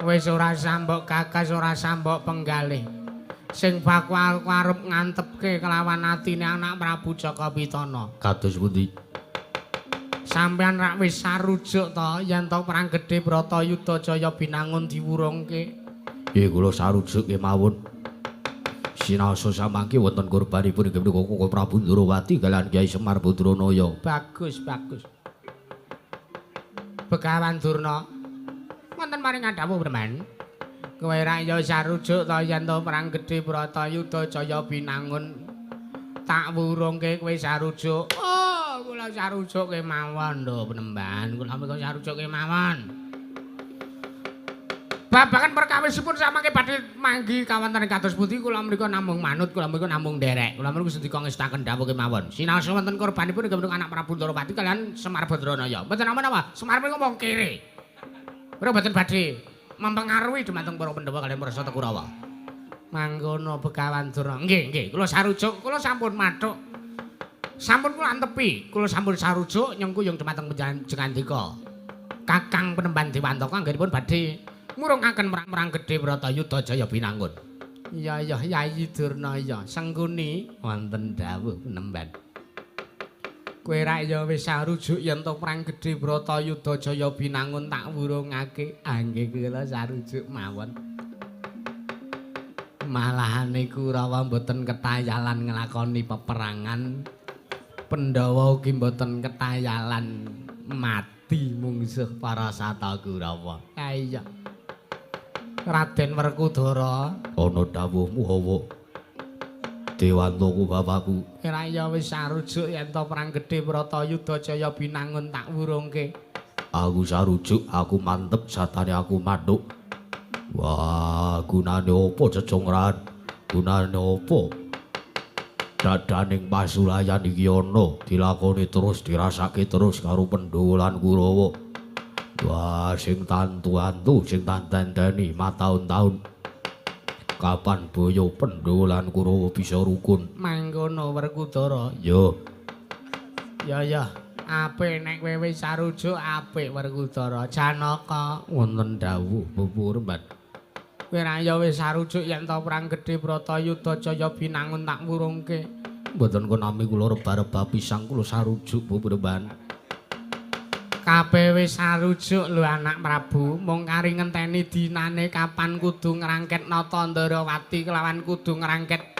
Wis ora sambok gagas ora sambok penggalih. Sing bakal arep ngantepke kelawan atine anak Prabu Jaka Pitana. Kados pundi? Sampeyan rak wis sarujuk to yen to perang gedhe Bratayuda Jaya Binangun diwurungke. Nggih kula sarujuk kemawon. Sinaosa samangke wonten kurbanipun inggih menika Koko Prabu Ndrawati kaliyan Kyai Semar Badranaya. Bagus, bagus. Begawan Durna. Wonten maring adhawu Breman. Kowe rak ya sarujuk to yen to perang gedhe Bratayuda Jaya Binangun tak wurungke kowe sarujuk. Oh, kula sarujuk kemawon lho Penemban. Kula menika sarujuk kemawon. Babagan perkawisipun samangke badhe manggi kawonten kados pundi kula menika namung manut, kula menika namung nderek. Kula menika sedika ngestaken dawuh kemawon. Sinaosa wonten korbanipun inggih menika anak Prabu Ndrawati kaliyan Semar Badranaya. Mboten napa-napa, Semar menika wong kere. Ora mboten badhe mempengaruhi dumateng para Pandhawa kaliyan para Sata Kurawa. Mangkono Begawan Durna. Nggih, nggih, kula sarujuk, kula sampun mathuk. Sampun kula antepi, kula sampun sarujuk nyengkuyung dumateng panjenengan Kakang Penemban Dewantaka anggenipun badhe murungaken perang gedhe Bratayuda Jaya Binangun. Iya iya Yayi Durna iya sengguni wonten dawuh Penemban. Kowe rak ya wis sarujuk yen to perang gedhe Bratayuda Jaya Binangun tak wurungake. Nggih kula sarujuk mawon. Malahane Kurawa mboten ketayalan nglakoni peperangan. Pandhawa ugi mboten ketayalan mati mungsuh para Sata Kurawa. Iya. Raden Werkudara Ana dawuhmu hawa. Dewantaku bapakku. Ora ya wis sarujuk yen to perang gedhe Bratayuda Jaya Binangun tak wurungke. Aku sarujuk, aku mantep satane aku mathuk. Wah, gunane opo cecongran? Gunane opo? Dadaning pasulayan iki ana dilakoni terus dirasake terus karo Pandhawa lan Kurawa. Wah, sing tantu-antu sing tandani mataun-taun. Kapan boyo Pandhawa lan Kurawa bisa rukun? Mangkono Werkudara. Yo. Ya ya, apik nek kowe wis sarujuk apik Werkudara. Janaka Wonten dawuh Purban. kowe ra ya wis sarujuk yen to perang gedhe Bratayuda Jaya Binangun tak wurungke. Mboten konami kula reba-reba pisang kula sarujuk Purban. Kabeh wis sarujuk lho anak Prabu, mung kari ngenteni dinane kapan kudu ngrangket Nata Ndarawati kelawan kudu ngrangket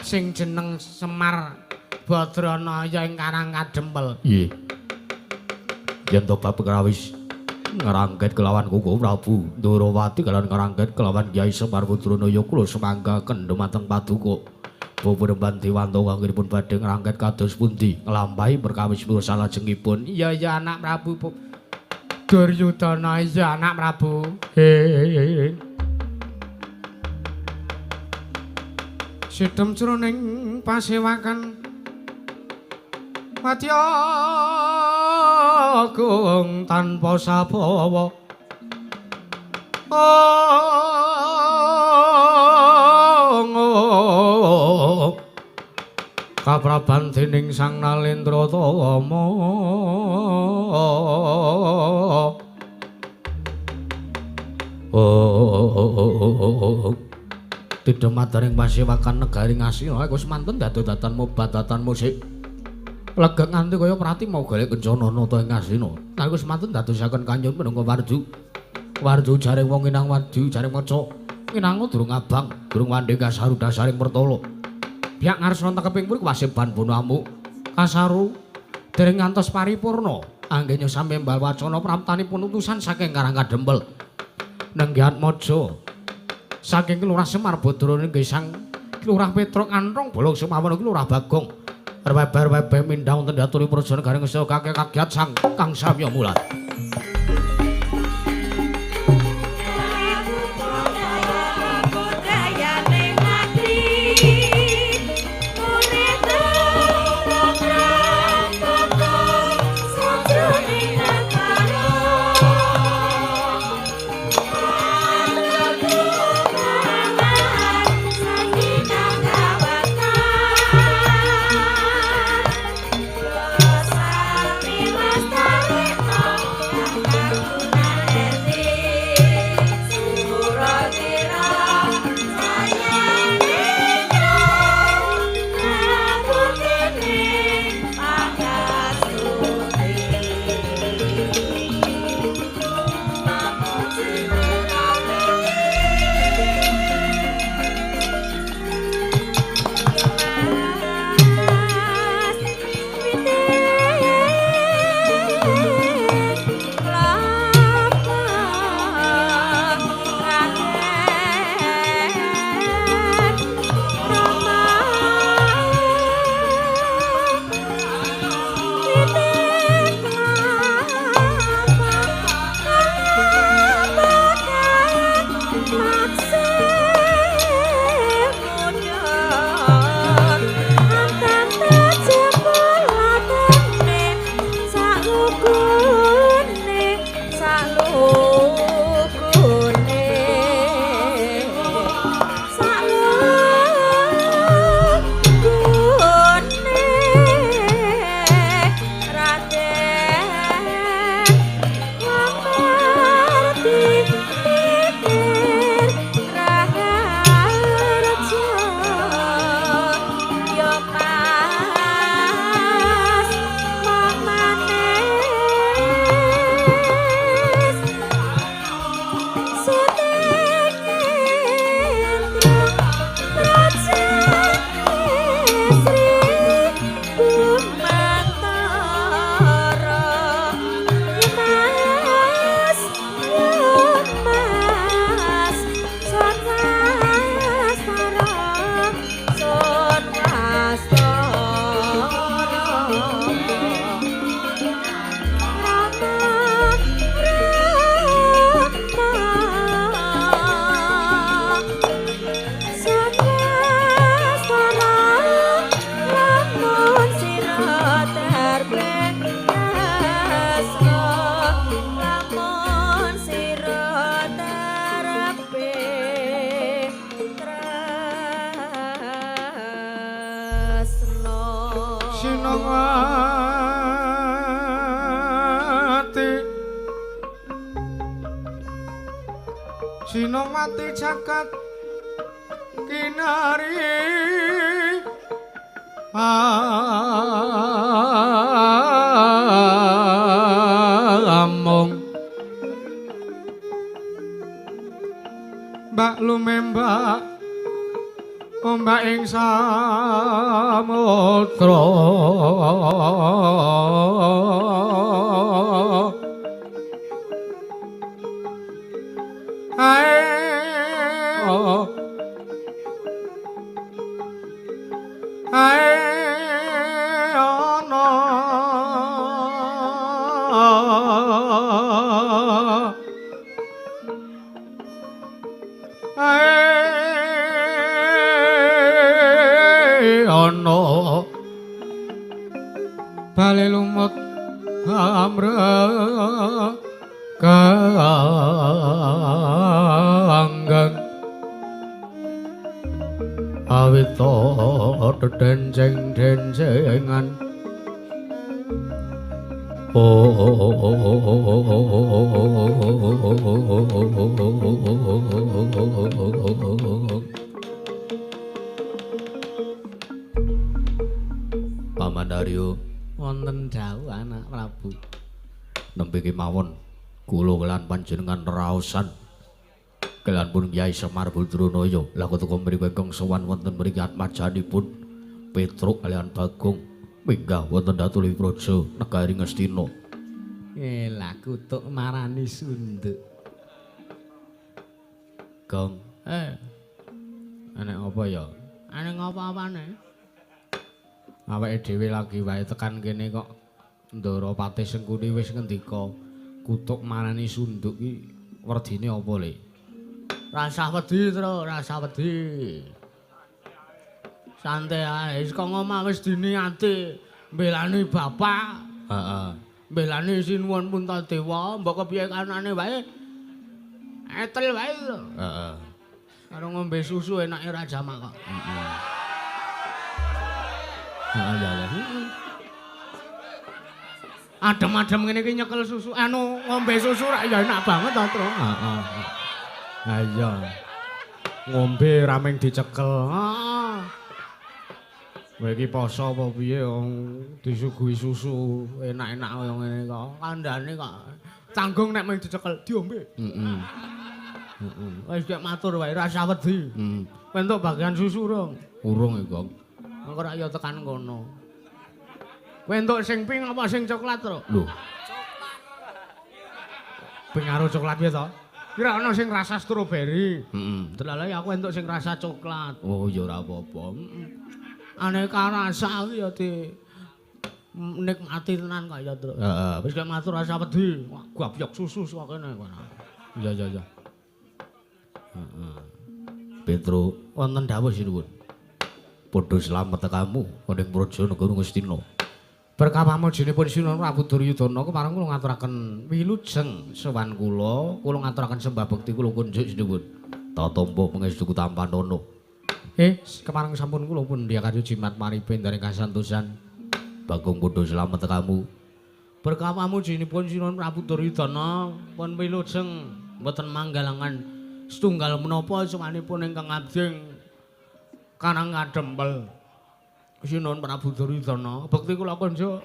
sing jeneng Semar Badranaya ing Karang Kadempel. Nggih. Yen to bab krawis ngrangket kelawan Koko Prabu Ndrawati kaliyan ngrangket kelawan Kyai Semar Badranaya kula semanggaken dumateng Paduka. Purban Dewantaka anggenipun badhe ngrangket kados pundi nglampahi perkawis kula salajengipun. Iya ya anak Prabu Duryudana iya anak Prabu. He. Sidhem jroning pasewakan Madya Agung tanpa sabawa. Kapraban dening Sang Nalendra Tama. Tidemadaring pasewakan negari Ngastina iku semanten datan mubadatan musik. Legek nganti kaya prati mau golek kencana nata ing Ngastina. Iku semanten dadosaken Kanjeng Panungga Warju. Warju jaring wong inang warju jaring maca. Inango durung abang, durung wandhe kasaru dasaring pertolo. Biak ngarsana tekeping punika waseban bono amuk. Kasaru dereng ngantos paripurna. Anggenya sampe mbal wacana praptanipun utusan saking Karang Kadempel. Nenggiat Maja. Saking Lurah Semar Badara inggih sang Lurah Petruk Antrong Bolong Semawen Lurah Bagong. Reweber-weber mindhang wonten Daturi Praja Negaring Sedaya kakek kagiat sang Kang Samya Mulat. Sinowati jagat kinari among mbak lumembak ombak ing samudra bali lumut amra kanggan awita denceng-dencengan Paman Daryo wonten dawuh anak Prabu nembe kemawon Kula kelan panjenengan raosan kelan pun Kyai Semar Badranaya la keteka mriku ingkang sowan wonten mriki atmajanipun Petruk kalian Bagong minggah wonten Datuli Praja negari Ngastina. Lah kutuk marani sunduk. Gong, Enek apa ya? Enek apa-apane? Awake dhewe lagi wae tekan kene kok Ndara Patih Sengkuni wis ngendika kutuk marani sunduk ki werdine apa le? Rasa wedi, Tru, rasa wedi. Santai ae, kok ngomah wis diniati mbelani bapak. heeh. Mbelani Sinuwun Puntadewa, mbok kepiye kanane wae. Etel wae lho. Heeh. Karo ngombe susu enake ra jamak kok. Heeh ya. Adem-adem ngene iki nyekel susu, ngombe susu ra ya enak banget to, Tru. Heeh. Ha iya. Ngombe rameng dicekel. Heeh. Kowe iki poso apa piye wong disuguhi susu enak-enak kaya ngene kok. Kandhane kok tanggung nek mung dicekel diombe. Heeh. Wis gek matur wae rasa wedi. Hmm. Entuk bagian susu rong. Urung ya, Gong. Engko ra ya tekan kono. Kowe entuk sing pink apa sing coklat, Tru? Lho, Pink karo coklat ya to? Kira ana sing rasa stroberi. heeh. Delalae aku entuk sing rasa coklat. Oh ya ora apa-apa. Aneka rasa iki ya di nikmati tenan kok ya, Tru. Heeh. Wis gek matur rasa wedi. Wah, gabyok susu kok kene kono. Iya. Petro wonten dawuh sinuwun. Padha slamet kamu ning Praja Negara Ngastina. Berkapamujinipun Sinuwun Prabu Duryudana kepareng kula ngaturaken wilujeng sowan kula ngaturaken sembah bekti kula kunjuk sinuwun. Tatampa pangestu tampanana. Kepareng sampun kula pun ndhiyakaken jimat maripin dari kasantosan. Bagong padha slamet kamu. Berkapamujinipun Sinuwun Prabu Duryudana pun wilujeng mboten manggalangan setunggal menapa sawanipun ingkang abding Karang Kadempel. Sinuwun Prabu Duryudana, bekti kula kunjuk.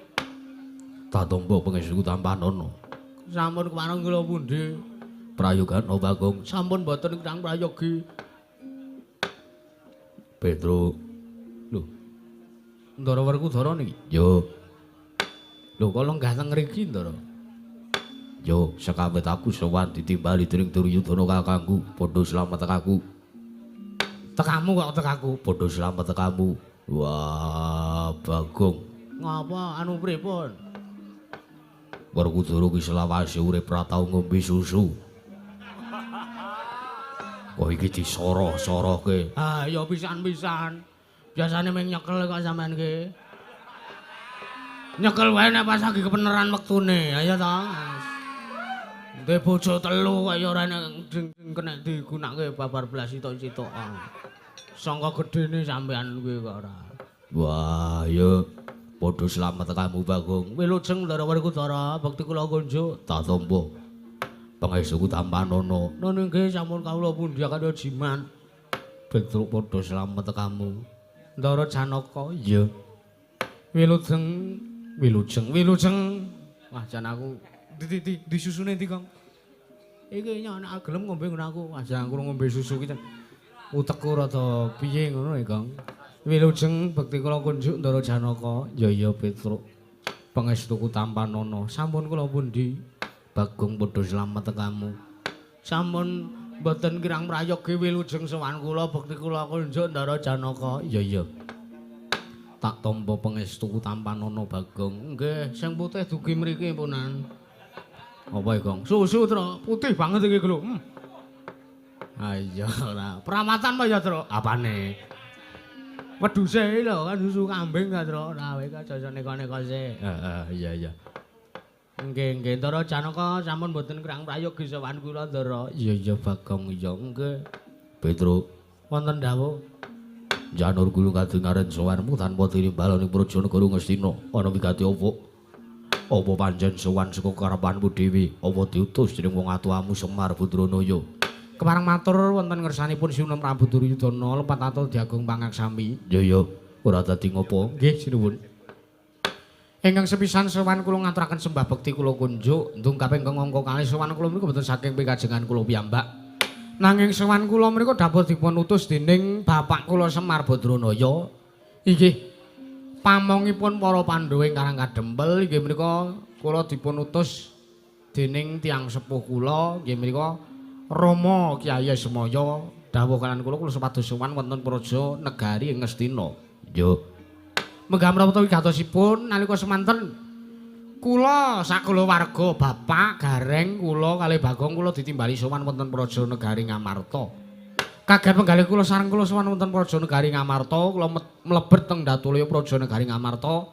Tatampa pangestu tampanana. Sampun kepareng kula pundi? Prayogana Bagong. Sampun boten kirang prayogi. Petro. Lho, Ndara Werkudara niki. yo. Lho kok lenggah teng mriki, Ndara. Yo, sakawit aku sowan ditimbali dening Duryudana kakangku, padha slamet aku. Tekamu kok tekaku. Padha slamet kamu. Wah, Bagong. Ngapa anu pripun? Werkudara ki selawase urip ra tau ngombe susu. Kok iki disoroh-sorohke. Ah, ya pisan-pisan. Biasane mung nyekel kok sampean ki. Nyekel wae nek pas lagi kebeneran wektune. Ayo to. Ndek bojo telu kok ya ora nek kena digunakake babar blas sitok-sitok. Sangka gedene sampean kuwi kok ora. Wah, ya padha slamet kamu Bagong. Wilujeng Ndara Werkudara, bekti kula kunjuk. Tatampa pangestu tampanana. Nang nggih sampun kawula pundhakaken jimat. Petruk padha slamet kamu. Ndara Janaka. Iya. Wilujeng. Wah, jan aku di susune ndi, Kang? Iki nyanak gelem ngombe ngono aku. Wah, jan aku ngombe susu ki. Utekku rada piye ngono ya, Kang. Wilujeng bekti kula kunjuk Ndara Janaka. Ya Petruk. Pangestuku tampanana. Sampun kula pundi? Bagong padha slamet kamu. Sampun mboten kirang prayogi wilujeng sowan kula bekti kula kunjuk Ndara Janaka. Iya. Tak tampa pangestuku tampanana Bagong. Nggih, sing putih dugi mriki punan. Apa Gong? Susu, Tru. Putih banget iki lho. Ayo ora. Peramatan apa ya, Tru? Apane? Wedhuse lho kan susu kambing ta, Tru. Ora wae kaya neko-neko sih. Heeh, iya. Nggih, Ndara Janaka sampun mboten kirang prayogi sowan kula, Ndara. Iya Bagong iya. Nggih. Petruk Wonten dawuh. janur gulung kadengaren sowanmu tanpa tinimbal ning Praja Negara Ngastina. Ana wigati apa? Apa pancen sowan saka karepanmu dhewe? Apa diutus dening wong atuamu Semar Badranaya? Kepareng matur wonten ngersanipun Sinuwun Prabu Duryudana lepat atur diagung pangaksami. Ya, ora dadi ngopo? Nggih, sinuwun. Ingkang sepisan sowan kula ngaturaken sembah bekti kula kunjuk ndungkap ingkang angka kalih sowan kula menika boten saking pikajengan kula piyambak. Nanging sowan kula menika dapur dipun utus dening bapak kula Semar Badranaya. Inggih pamongipun para Pandhawa ingkang kadempel inggih menika kula dipun utus dening tiyang sepuh kula inggih menika Rama Kyai Semaya dawuh kalan kula supados sowan wonten praja negari ing Ngastina. Yo. Menggah menapa wigatosipun nalika semanten kula sakulawarga bapak Gareng kula kalih Bagong kula ditimbali sowan wonten praja negari Ngamarta. Kaget penggalih kula sareng kula sowan wonten praja negari Ngamarta kula mlebet teng Datulya praja negari Ngamarta.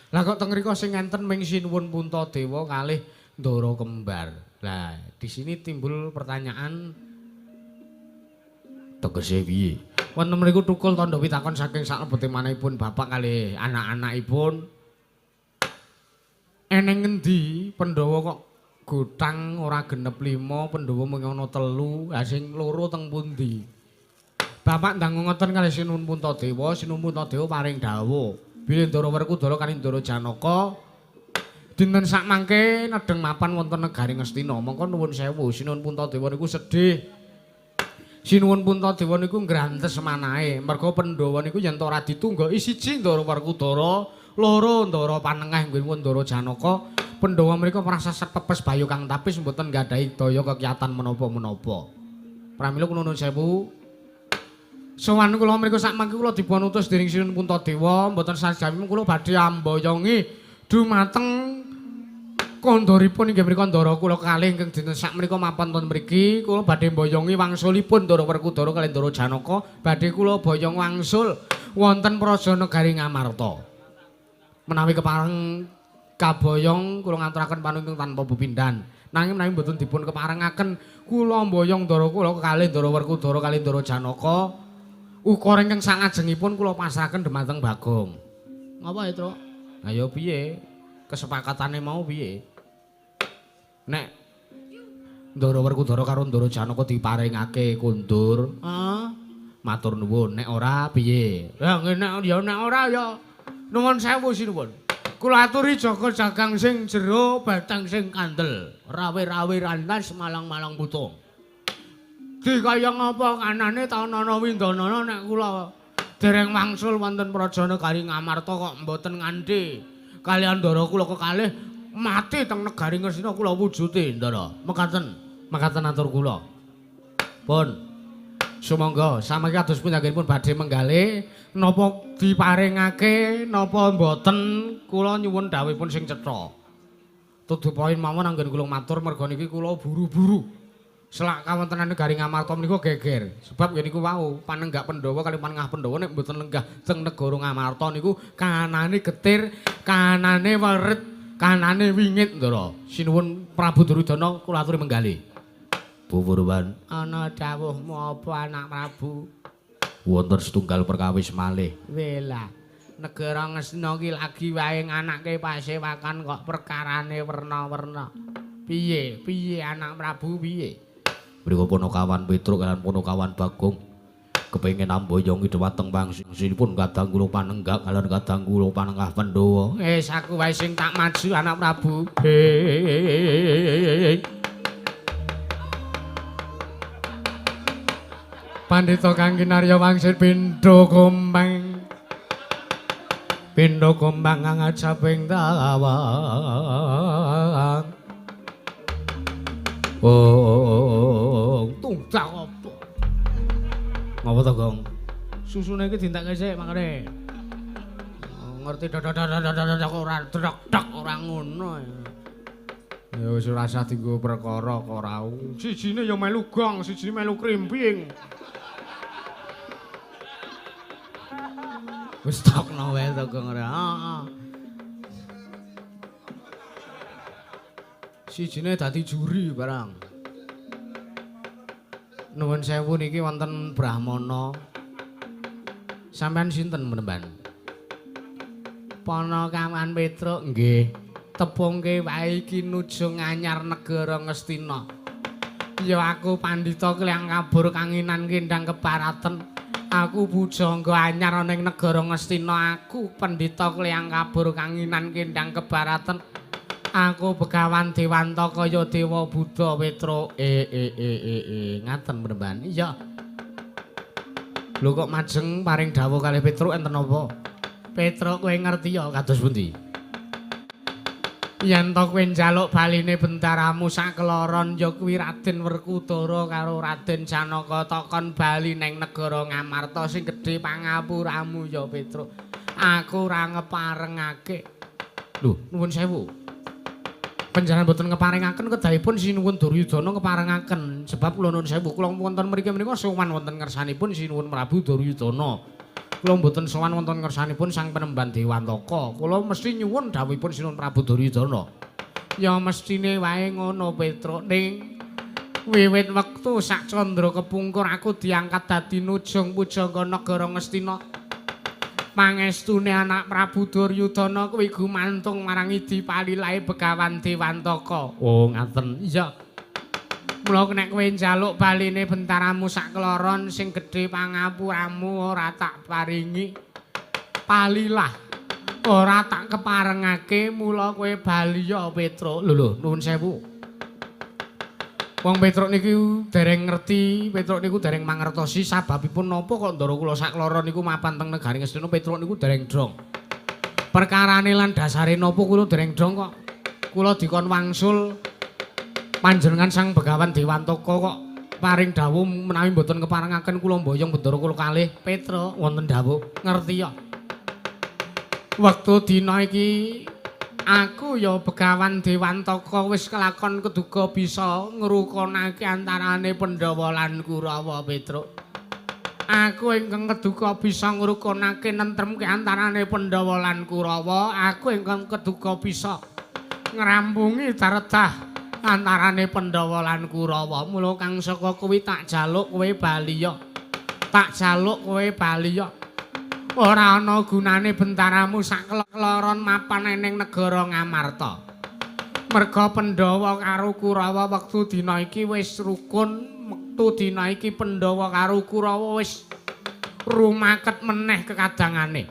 Lah kok teng mriku sing enten ming Sinuwun Puntadewa kalih Ndara Kembar. Lah di sini timbul pertanyaan tegese piye? Wonten mriku tukul tandha pitakon saking salebete manahipun bapak kalih anak-anakipun. Eneng ngendi Pandhawa kok gotang ora genep 5, Pandhawa mung ana 3, ha sing 2 teng pundi? Bapak ndang ngoten kalih Sinuwun Puntadewa, Sinuwun Puntadewa paring dawuh, bilih Ndara Werkudara kalih Ndara Janaka dinten sak mangke nedheng mapan wonten negari Ngastina. Mongko nuwun sewu Sinuwun Puntadewa niku sedih. Sinuwun Puntadewa niku ngrantes manahe merga Pandhawa niku yen ora ditunggoki siji Ndara Werkudara, 2 Ndara Panengah inggih Ndara Janaka, Pandhawa mriku prasaset pepes bayu kang tapis mboten nggadhahi daya kekiyatan menapa-menapa. Pramila kula nuwun sewu. Sowan kula mriku sakmangke kula dipun utus dening Sinuwun Puntadewa, mboten sajamipun kula badhe amboyongi dumateng kondoripun inggih menika Ndara kula kalih ingkang dinten sak menika mapan wonten mriki kula badhe mboyongi wangsulipun Ndara Werkudara kalih Ndara Janaka badhe kula boyong wangsul wonten praja negari Ngamarta. Menawi kepareng kaboyong kula ngaturaken panungtung tanpa pepindhan. Nanging menawi mboten dipun keparengaken kula mboyong Ndara kula kalih Ndara Werkudara kalih Ndara Janaka ukara ingkang salajengipun kula pasrahaken dhumateng Bagong. Ngapa, Tru? Ayo piye? Kesepakatane mau piye? Nek Ndara Werkudara karo Ndara Janaka diparingake kondur, matur nuwun. Nek ora piye? Ya nek ora ya nuwun sewu sinuwun. Kula aturi jaga jagang sing jero, batang sing kandel, rawe-rawe rantas malang-malang putung. Dikaya ngapa kanane tanana windanana nek kula dereng wangsul wonten praja negari Ngamarta kok mboten nganti kalian Ndara kula kekalih mati teng negari Ngastina kula wujude Ndara. Mekaten atur kula. Pun sumangga samangke kados punjanggenipun badhe menggalih napa diparingake napa mboten kula nyuwun dawuhipun sing cetha. Tudu poin mawon anggen kula matur merga niki kula buru-buru. Selak kawontenan negari Ngamarta menika geger. Sebab yen niku wau panenggak Pandhawa kali panengah Pandhawa nek mboten lenggah teng negara Ngamarta niku kanane getir, kanane werit, kanane wingit Ndara. Sinuwun Prabu Duryudana kula aturi menggalih. Purban Ana dawuhmu apa anak Prabu? wonten setunggal perkawis malih. Wela. Negara Ngastina ki lagi wae nganake pasewakan kok perkarane werna-werna. Piye? Piye anak Prabu piye? Mriku Punakawan Petruk lan Punakawan Bagong kepengin amboyongi dhumateng wangsulipun kadang kula panenggak lan kadang kula panengah Pandhawa. Aku wae sing tak maju anak Prabu. Pandhita kang kinarya wangsit pindha gombang. Pindha gombang ngajaping tawang. Tungtak apa? Ngapa to, Gong? Susune iki dintekke sik mangkene. Ngerti dadak ora drak ora ngono. Ya wis ora usah dienggo perkara kok ora. Sijine ya melu gong, sijine melu krimping. Wis takno wae to Gong ora. Heeh. Sijine dadi juri barang. Nuwun sewu niki wonten Brahmana. Sampeyan sinten menemban? Punakawan Petruk nggih. Tepungke wae iki nuju nganyar negara Ngastina. Ya aku Pandhita Klyang Kabur Kanginan Kendhang Keparaten. Aku pujangga anyar ning negara Ngastina, aku pendhita Klyang Kabur kanginan kendhang kebaraten. Aku Begawan Dewantaka ya Dewa Buddha Petruk. Ngaten Mremban. Iya. Lho kok majeng paring dawuh kalih Petruk enten apa? Petruk kowe ngerti ya kados pundi? Yen to kowe njaluk baline bentaramu sakloron ya kuwi Raden Werkudara karo Raden Janaka takon bali neng negara Ngamarta sing gedhe pangapuramu ya Petruk. Aku ora ngeparengake. Lho, nuwun sewu. Panjenengan boten ngeparingaken kedahipun sinuwun Duryudana ngeparengaken sebab kula nuwun sewu kula wonten mriki menika sowan wonten ngersanipun sinuwun Prabu Duryudana. Kula mboten sowan wonten ngersanipun Sang Penemban Dewantaka. Kula mesti nyuwun dawuhipun sinuwun Prabu Duryudana. Ya mestine wae ngono Petruk ning wiwit wektu sak candra kepungkur aku diangkat dadi nujung pujangga negara Ngastina. Pangestune anak Prabu Duryudana kuwi gumantung marang idi palilahe Begawan Dewantaka. Oh, ngaten. Iya. Mula nek kowe njaluk baline bentaramu sakloron sing gedhe pangapuramu ora tak paringi. Palilah. Ora tak keparengake mula kowe bali ya Petruk. Lho, nuwun sewu. Wong Petruk niku dereng ngerti, Petruk niku dereng mangertosi sababipun napa kok ndara kula sakloron niku mapan teng negari Ngastina Petruk niku dereng drong. Perkarane lan dasare napa kula dereng drong kok. Kula dikon wangsul panjenengan Sang Begawan Dewantaka kok paring dawuh menawi mboten keparengaken kula mboyong bendara kula kalih. Petruk wonten dawuh ngerti ya. Wektu dina iki aku ya Begawan Dewantaka wis kelakon keduga bisa ngrukunake antarane Pandhawa lan Kurawa Petruk. Aku ingkang keduga bisa ngrukunake nentremke antarane Pandhawa lan Kurawa, aku ingkang keduga bisa ngrampungi daredah antarane Pandhawa lan Kurawa. Mula kang saka kuwi tak jaluk kowe bali ya. Tak jaluk kowe bali ya. Ora ana gunane bentaramu sakloron mapan ning negara Ngamarta. Merga Pandhawa karo Kurawa wektu dina iki wis rukun, wektu dina iki Pandhawa karo Kurawa wis rumaket meneh kekadangane.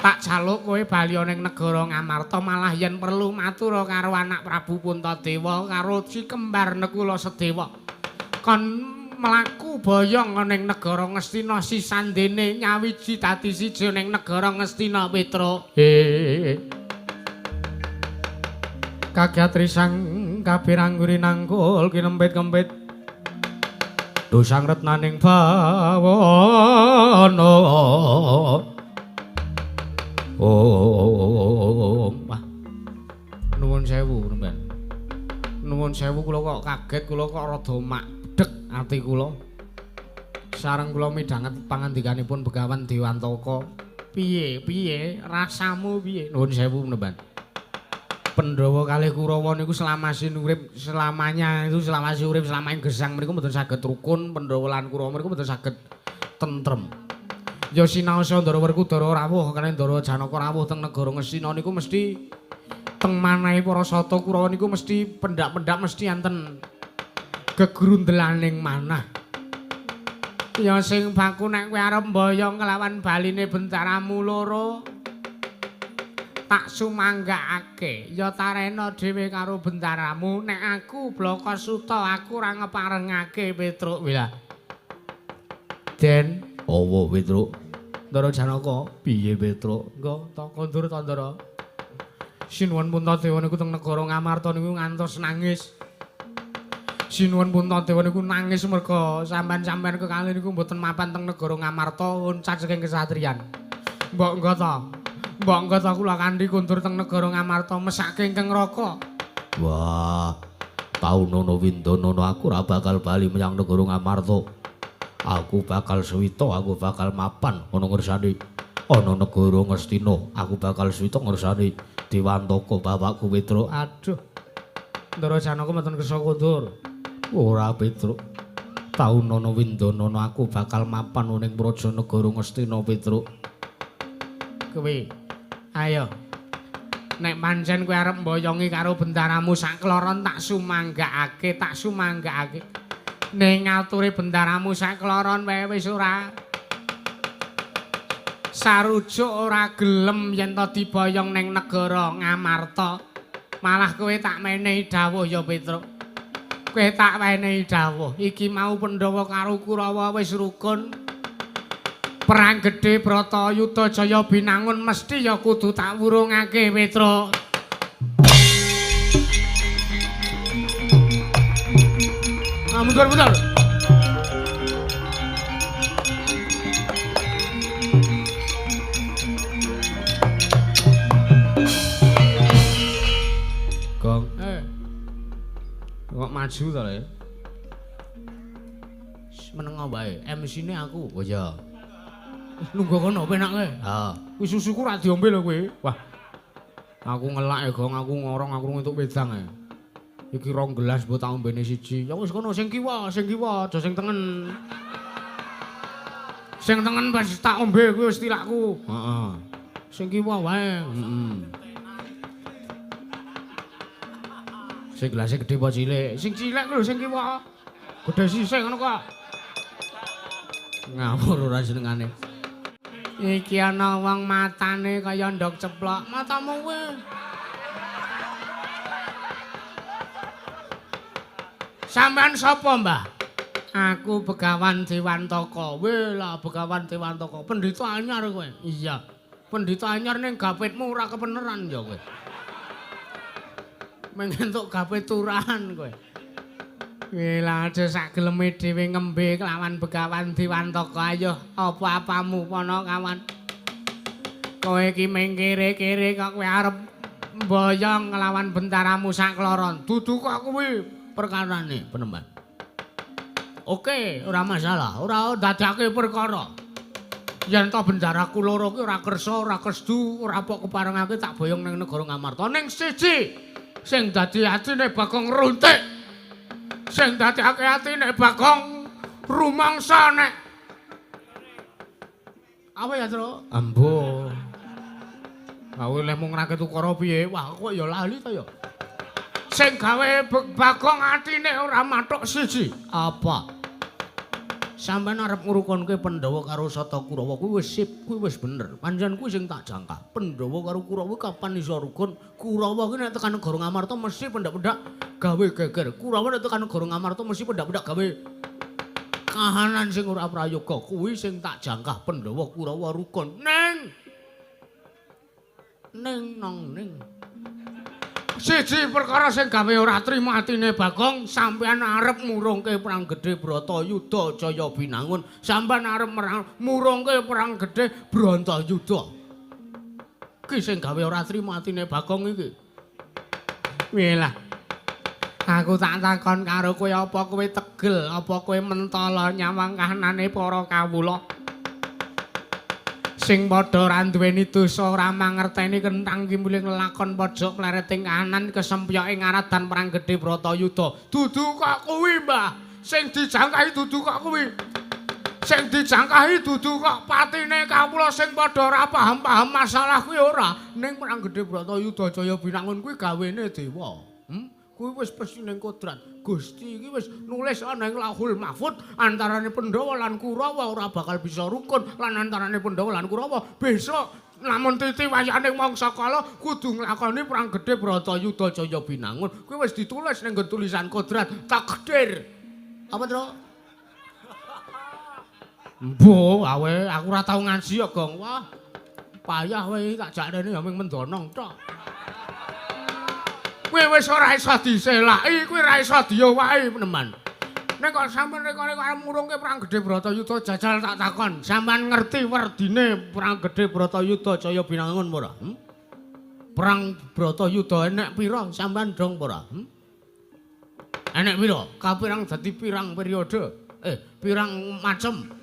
Tak jaluk kowe bali ning negara Ngamarta malah yen perlu matur karo anak Prabu Puntadewa karo si kembar Nekula Sedewa. Kon mlaku boyong ning negara Ngastina sisandene nyawiji dadi siji ning negara Ngastina Petruk. Kagyatri sang kapirangguri nangkul kinempit-kempit dosang retnaning bawana. Nuwun sewu, Remban. Nuwun sewu kula kok kaget, kula kok rada makdhek ati kula. Sareng kula midhanget pangandikanipun Begawan Dewantaka. Piye rasamu piye? Nuwun sewu, Remban. Pandhawa kalih Kurawa niku selamasin urip selamanya itu selamasi urip selamaing gesang mriku mboten saged rukun. Pandhawa lan Kurawa mriku mboten saged tentrem. Ya sinaosa Ndara Werkudara rawuh kaliyan Ndara Janaka rawuh teng negara Ngastina niku mesti teng manahe para sata Kurawa niku mesti pendak-pendak mesti enten gegrundelaning manah. Ya sing baku nek kowe arep mboyong kelawan baline bentaramu loro tak sumanggakake ya tarena dhewe karo bentaramu nek aku Blakasuta aku ora ngeparengake Petruk wila. Den Awa Petruk. Ndara Janaka, piye Petruk? Engko ta kondur ta Ndara. Sinuwun Puntadewa niku teng negara Ngamarta niku ngantos nangis. Sinuwun Puntadewa niku nangis merga sampean-sampean kekalih niku mboten mapan teng negara Ngamarta uncat saking kesatriyan. Mbok engko ta kula kanthi kondur teng negara Ngamarta mesake ingkang raka. Wah, Paunono Windonono aku ora bakal bali menyang negara Ngamarta. Aku bakal suwita, aku bakal mapan ana ngersane ana negara Ngastina. Aku bakal suwita ngersane Dewantaka bapakku Petruk. Aduh. Ndara Janaka mboten kersa kondur. Ora Petruk. Paunono Windonono aku bakal mapan ning praja negara Ngastina Petruk. Kowe ayo. Nek pancen kowe arep mboyongi karo bentaramu sakloron tak sumanggakake. Ning ngature bentaramu sakloron wae wis ora sarujuk ora gelem yen to diboyong ning negara Ngamarta. Malah kowe tak menehi dawuh ya Petruk. Kowe tak menehi dawuh. Iki mau Pandhawa karo Kurawa wis rukun. Perang gedhe Bratayuda Jaya Binangun mesti ya kudu tak wurungake Petruk. Mundur. Gong. Kok maju to le? Menengo bae. MC-ne aku. Oh iya. Nunggu kono penak kowe. Ha. Kuwi susuku ra diombe lho kowe. Wah. Aku ngelak ya, Gong. Aku ngorong aku entuk wedang e. Iki 2 gelas mbok tak ombene siji. Ya wis kono sing kiwa, aja sing tengen. Sing tengen pas tak ombe kuwi wis tilakku. Heeh. Sing kiwa wae. Sing gelasé gedhe apa cilik? Sing cilik lho sing kiwa. Gedhe sisih ngono kok. Ngawur ora jenengane. Iki ana wong matane kaya ndok ceplok. Matamu kuwi. Sampeyan sapa, Mbah? Aku Begawan Dewantaka. Weh lah Begawan Dewantaka. Pendhita anyar kowe. Iya. Pendhita anyar ning gapitmu ora kepeneran ya kowe. Mengentuk gawe turahan kowe. Wela aja sak geleme dhewe ngembe kelawan Begawan Dewantaka. Ayo apa-apamu pono kawan. Kowe iki ming kere-kere kok kowe arep mboyong nglawan bentaramu sak kloron. Dudu kok kuwi perkarane penemban. Oke, ora masalah. Ora dadake perkara. Yen to bendaraku loro ki ora kersa, ora kesdu, ora pok keparengake tak boyong ning negara Ngamarta. Ning siji sing dadi atine Bagong runtik. Sing dadake atine Bagong rumangsa nek. Apa ya, Tru? Ambo. Gawe leh mung rakit ukara piye? Wah, kok ya lali to ya. Sing gawe Bagong atine ora mathuk siji. Apa? Sampeyan arep ngrukunke Pandhawa karo Sata Kurawa kuwi wis sip, kuwi wis bener. Pancen kuwi sing tak jangka. Pandhawa karo Kurawa kapan iso rukun? Kurawa kuwi nek tekan negara Ngamarta mesti pendak-pendak gawe geger. Kurawa nek tekan negara Ngamarta mesti pendak-pendak gawe kahanan sing ora prayoga. Kuwi sing tak jangka Pandhawa Kurawa rukun. Ning. Siji perkara sing gawe ora trima atine Bagong, sampeyan arep murungke perang gedhe Bratayuda Jaya Binangun, sampeyan arep murungke perang gedhe Bratayuda. Ki sing gawe ora trima atine Bagong iki. Wilah. Aku tak takon karo kowe apa kowe tegel, apa kowe mentala nyawang kahanane para kawula. Sing padha ora duweni dosa ora mangerteni kentang kimuling lakon pojok plereting kahanan kesempyoke ngaradan perang gedhe Bratayuda. Dudu kok kuwi, Mbah. Sing dijangkahi dudu kok kuwi. Sing dijangkahi dudu kok patine kawula sing padha ora paham-paham masalah kuwi ora. Ning perang gedhe Bratayuda Jaya Binangun kuwi gawene dewa. Kuwi wis mesti ning kodrat. Gusti iki wis nulis ana ing Lauhul Mahfuz antarane Pandhawa lan Kurawa ora bakal bisa rukun lan antarane Pandhawa lan Kurawa besok lamun titi wayane mangsa kala kudu nglakoni perang gedhe Bratayuda Jaya Binangun. Kuwi wis ditulis ning tulisan kodrat takdir. Apa, Tru? Mbo, awe aku ora tau ngaji ya, Gong. Wah. Payah kowe tak jakne ya ming mendonong tok. Kowe wis ora iso diselaki, kowe ora iso diowaki peneman. Nek kok sampeyan nek arep murungke perang gedhe Bratayuda jajal tak takon, sampeyan ngerti werdine perang gedhe Bratayuda Jaya Binangun ora? Perang Bratayuda enek pira sampeyan dong ora? Enek pira? Kapirang dadi pirang periode? Pirang macem?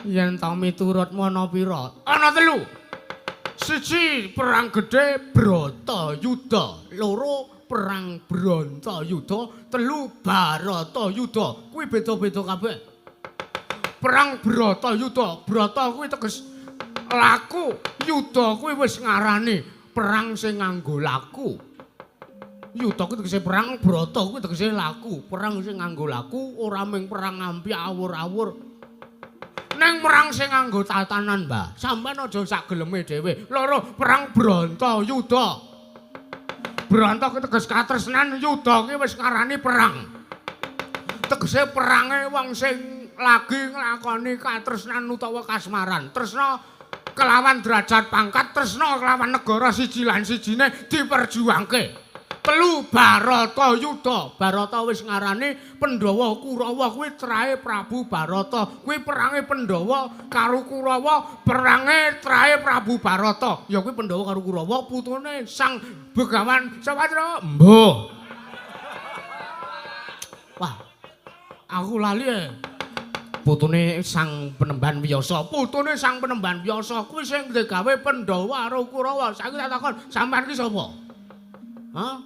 Yen ta miturutmu ana pira? Ana 3. Siji perang gedhe Bratayuda, loro perang Bratayuda, 3 Baratayuda. Kuwi beda-beda kabeh. Perang Bratayuda, Brata kuwi teges laku, Yuda kuwi wis ngarani perang sing nganggo laku. Yuda kuwi tegese perang, Brata kuwi tegese laku, perang sing nganggo laku, ora mung perang ngampi awur-awur. Neng perang sing nganggo tatanan, Mbah. Sampeyan aja sak geleme dhewe. Loro perang Bratayuda. Branta ki teges katresnan, Yuda ki wis ngarani perang. Tegese perange wong sing lagi nglakoni katresnan utawa kasmaran. Tresna kelawan derajat pangkat, tresna kelawan negara siji lan sijine diperjuangke. Telu Bratayuda. Barata wis ngarani Pandhawa Kurawa kuwi trahe Prabu Barata. Kuwi perange Pandhawa karo Kurawa, perange trahe Prabu Barata. Ya kuwi Pandhawa karo Kurawa putune Sang Begawan Sawatra. Mbuh. Wah. Aku lali putune Sang Penemban Wiyasa. Putune Sang Penemban Wiyasa kuwi sing digawe Pandhawa karo Kurawa. Saiki tak takon, sampean ki sapa? Hah?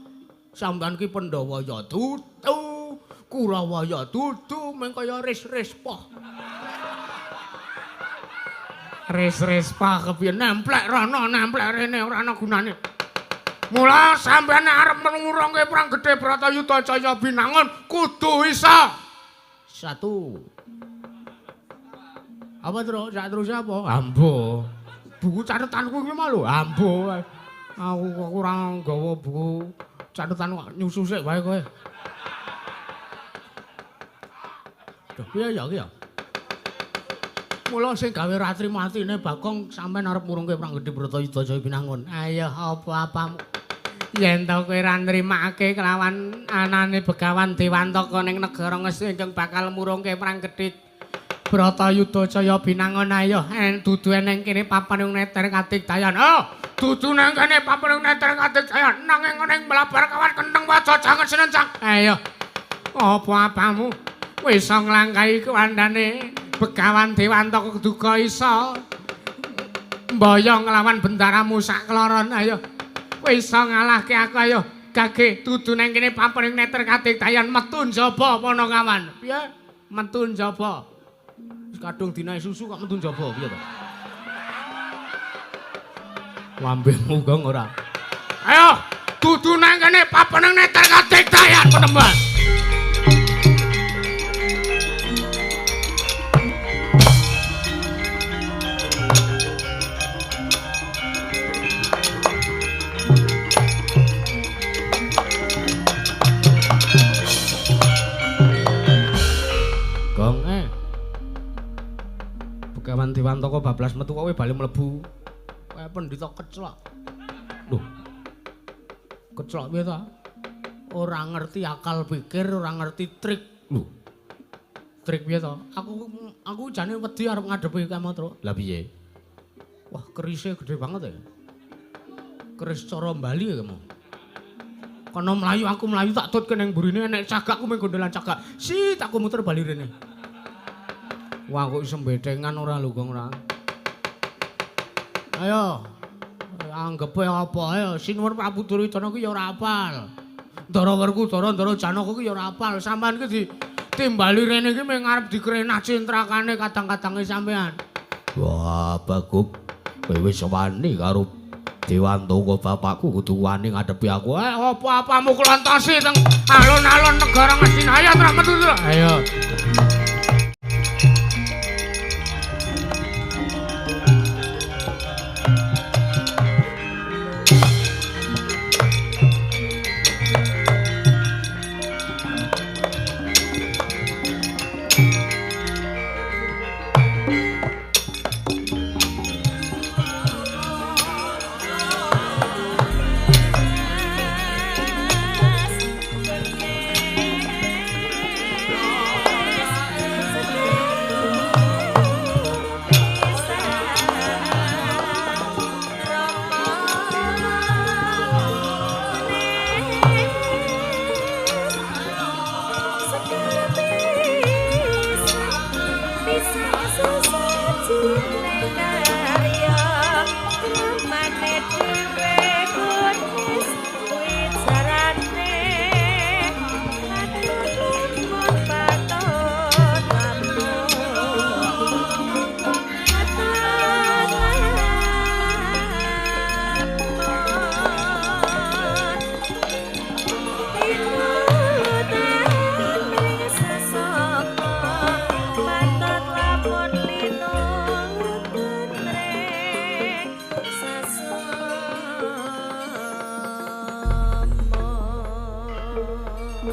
Sampeyan ki Pandhawa ya dudu, Kurawa ya dudu, meng kaya ris-rispa. Ris-rispa kepiye nemplek rono, nemplek rene ora ana gunane. Mula sampeyan arep ngurungke perang gedhe Bratayuda Jaya Binangun kudu isa. Satu. Apa terus? Saterusé apa? Ambo. Buku catetanku kuwi malu. Ambo. Aku kok kurang nggawa buku catetan kok nyusu sik wae kowe. Duh, piye ya iki ya? Mula sing gawe ratri matine Bagong sampean arep murungke perang gedhe Bratayuda Jaya Binangun. Ayo apa-apamu. Yen to kowe ra nrimake kelawan anane Begawan Dewantaka ning negara Ngesti ingkang bakal murungke perang gedhe Bratayuda Jaya Binangun, ayo dudu eneng kene papan neter katigdayan. Oh, dudu nang kene papan neter katigdayan nanging eneng mlabar kawan kenteng waja jangan senencang. Ayo. Apa-apamu wis nglangkahi kandhane Begawan Dewantaka duka isa mboyong nglawan bendaramu sak kloron. Ayo. Wis ngalahke aku, ayo. Gage dudu nang kene papan neter katigdayan metu njaba Panakawan. Piye? Metu njaba. Kadung dinae susu kok metu njaba piye to? Wambemu gong ora. Ayo, dudu nang kene papan neter katigdayan Penemban. Gong Begawan Dewantaka bablas metu kowe bali mlebu. Kae pendhita keclok. Lho. Keclok piye ta? Ora ngerti akal pikir, ora ngerti trik. Lho. Trik piye ta? Aku jane wedi arep ngadepi Kamatra. Lah piye? Wah, kerise gede banget ya. Keris cara Bali ya kamu. Kono mlayu aku mlayu tak tut kene mburine enek cagakku mung gondelan cagak. Sit aku muter bali rene. Wah kok iso bedengan ora lho Gong ora. Ayo. Anggepe apa ayo Sinuwun Prabu Duryudana ki ya ora apal. Ndara Werkudara, Ndara Janaka ki ya ora apal. Sampeyan ki ditimbali rene ki mung arep dikrenah cintrakane kadang-kadange sampeyan. Wah, Bagong. Kowe wis wani karo Dewantaka bapakku kudu wani ngadepi aku. Apa-apamu klontosi teng alun-alun negara Ngastina. Ayo tra metu. Ayo.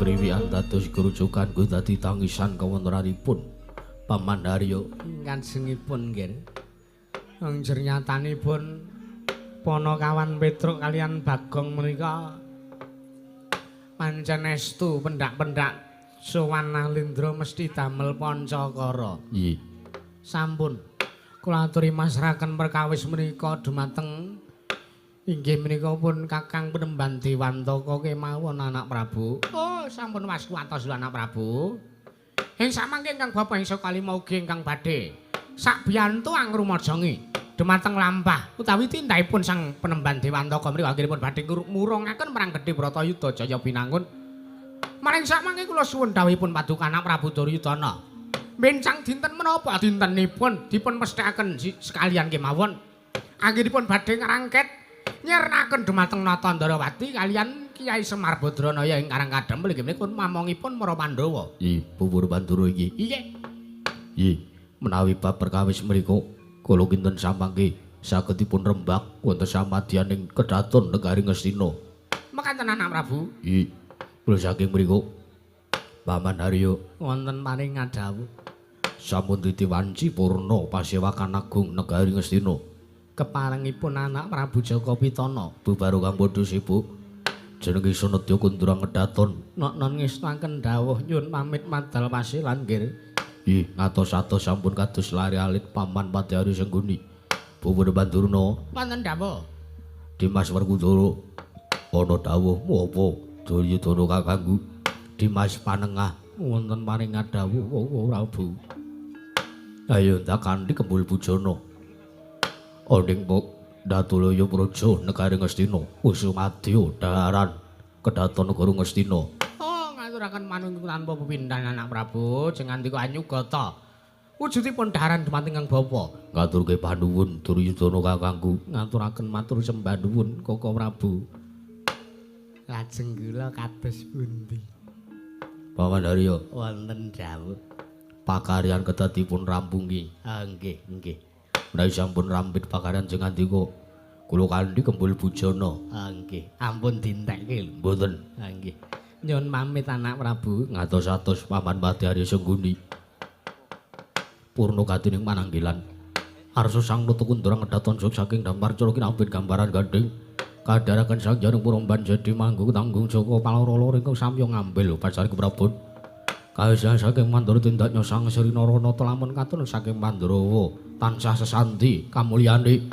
Triwian dados kerucukan ku dadi tangisan kawontenanipun Paman Haryo. Kanjengipun nggih. Wong jernyatanipun Panakawan Petruk kalian Bagong menika pancen estu pendak-pendak sowan Nalindra mesti damel pancakara. Nggih. Sampun kula aturi masrahaken perkawis menika dumateng inggih menika pun Kakang Penemban Dewantaka kemawon anak Prabu. Oh, sampun waskuwatos lho anak Prabu. Ing samangke ingkang Bapak ing sakalima ugi ingkang badhe sak biyantu angrumajangi dumateng lampah utawi tindahipun Sang Penemban Dewantaka menika anggenipun badhe murungaken perang gedhe Bratayuda Jaya Pinangun. Maring samangke kula suwun dawuhipun Paduka anak Prabu Duryudana. Bencang dinten menapa dintenipun dipun mesthekaken sekalian kemawon. Anggenipun badhe ngrangket nyernaken dumateng Natandrawati kalian Kyai Semar Badranaya ing Karang Kadempel inggih menika mamongipun para Pandhawa. Nggih, Pupur Pandura iki. Nggih. Nggih, menawi bab perkawis menika kula kinten samangke saged dipun rembak wonten samadyaning Kedaton Negari Ngastina. Mekaten anak Prabu. Nggih. Kula saking mriku Paman Haryo Wonten paring ngadhawuh. sampun ditiwanci purna Pasewakan Agung Negari Ngastina. Keparengipun anak Prabu Jaka Pitana. Bubaru kang padha sibuk jenenge Sunadya Kundura Kedaton. Nok-non ngestaken dawuh nyuwun pamit madal pasilan nggih. Nggih, ngatos-atos sampun kados lari alit Paman Pati Hari Sengguni. Pupur Bandurna, Wonten dawuh. Dimas Werkudara. Ana dawuhmu apa? Duryudana kakangku. Dimas Panengah. Wonten paring ngadhawuh Prabu. Ayo ndak kanthi kembul bujana. Onding Pok Datulaya Praja Negari Ngastina. Usumadya daharan Kedaton Negara Ngastina. Oh, ngaturaken manung tanpa pepindhan anak Prabu, jeng ngandika anyugata. Wujudipun daharan dumateng Kang Bapa. Ngaturke panuwun Duryudana kakangku. Ngaturaken matur sembah nuwun Koko Prabu. Lajeng kula kados pundi? Paman Haryo, Wonten dawuh. pakaryan kedah dipun rampungi. Ah, nggih, nggih. Menawi sampun rampit pakaryan jeng ngandika kula kanthi kembul bujana. Ah, nggih. Ampun dintekke lho. Mboten. Ah, nggih. Nyuwun pamit anak Prabu. Ngatos-atos Paman Pati Hari Sengguni. Purna katining mananggilan. Arsa Sang Nata Kundura Kedaton saking Dampar Coro kinambit gambaran gandeng. Kadharaken Sang Jarung Puromban jadi manggung tanggung Joko Paloro ingkang samya ngambil pacaring Prabon. Kaisian saking Mandura tindak nyosang Sri Narana lamun katun saking Pandhawa tansah sesanti kamulyane.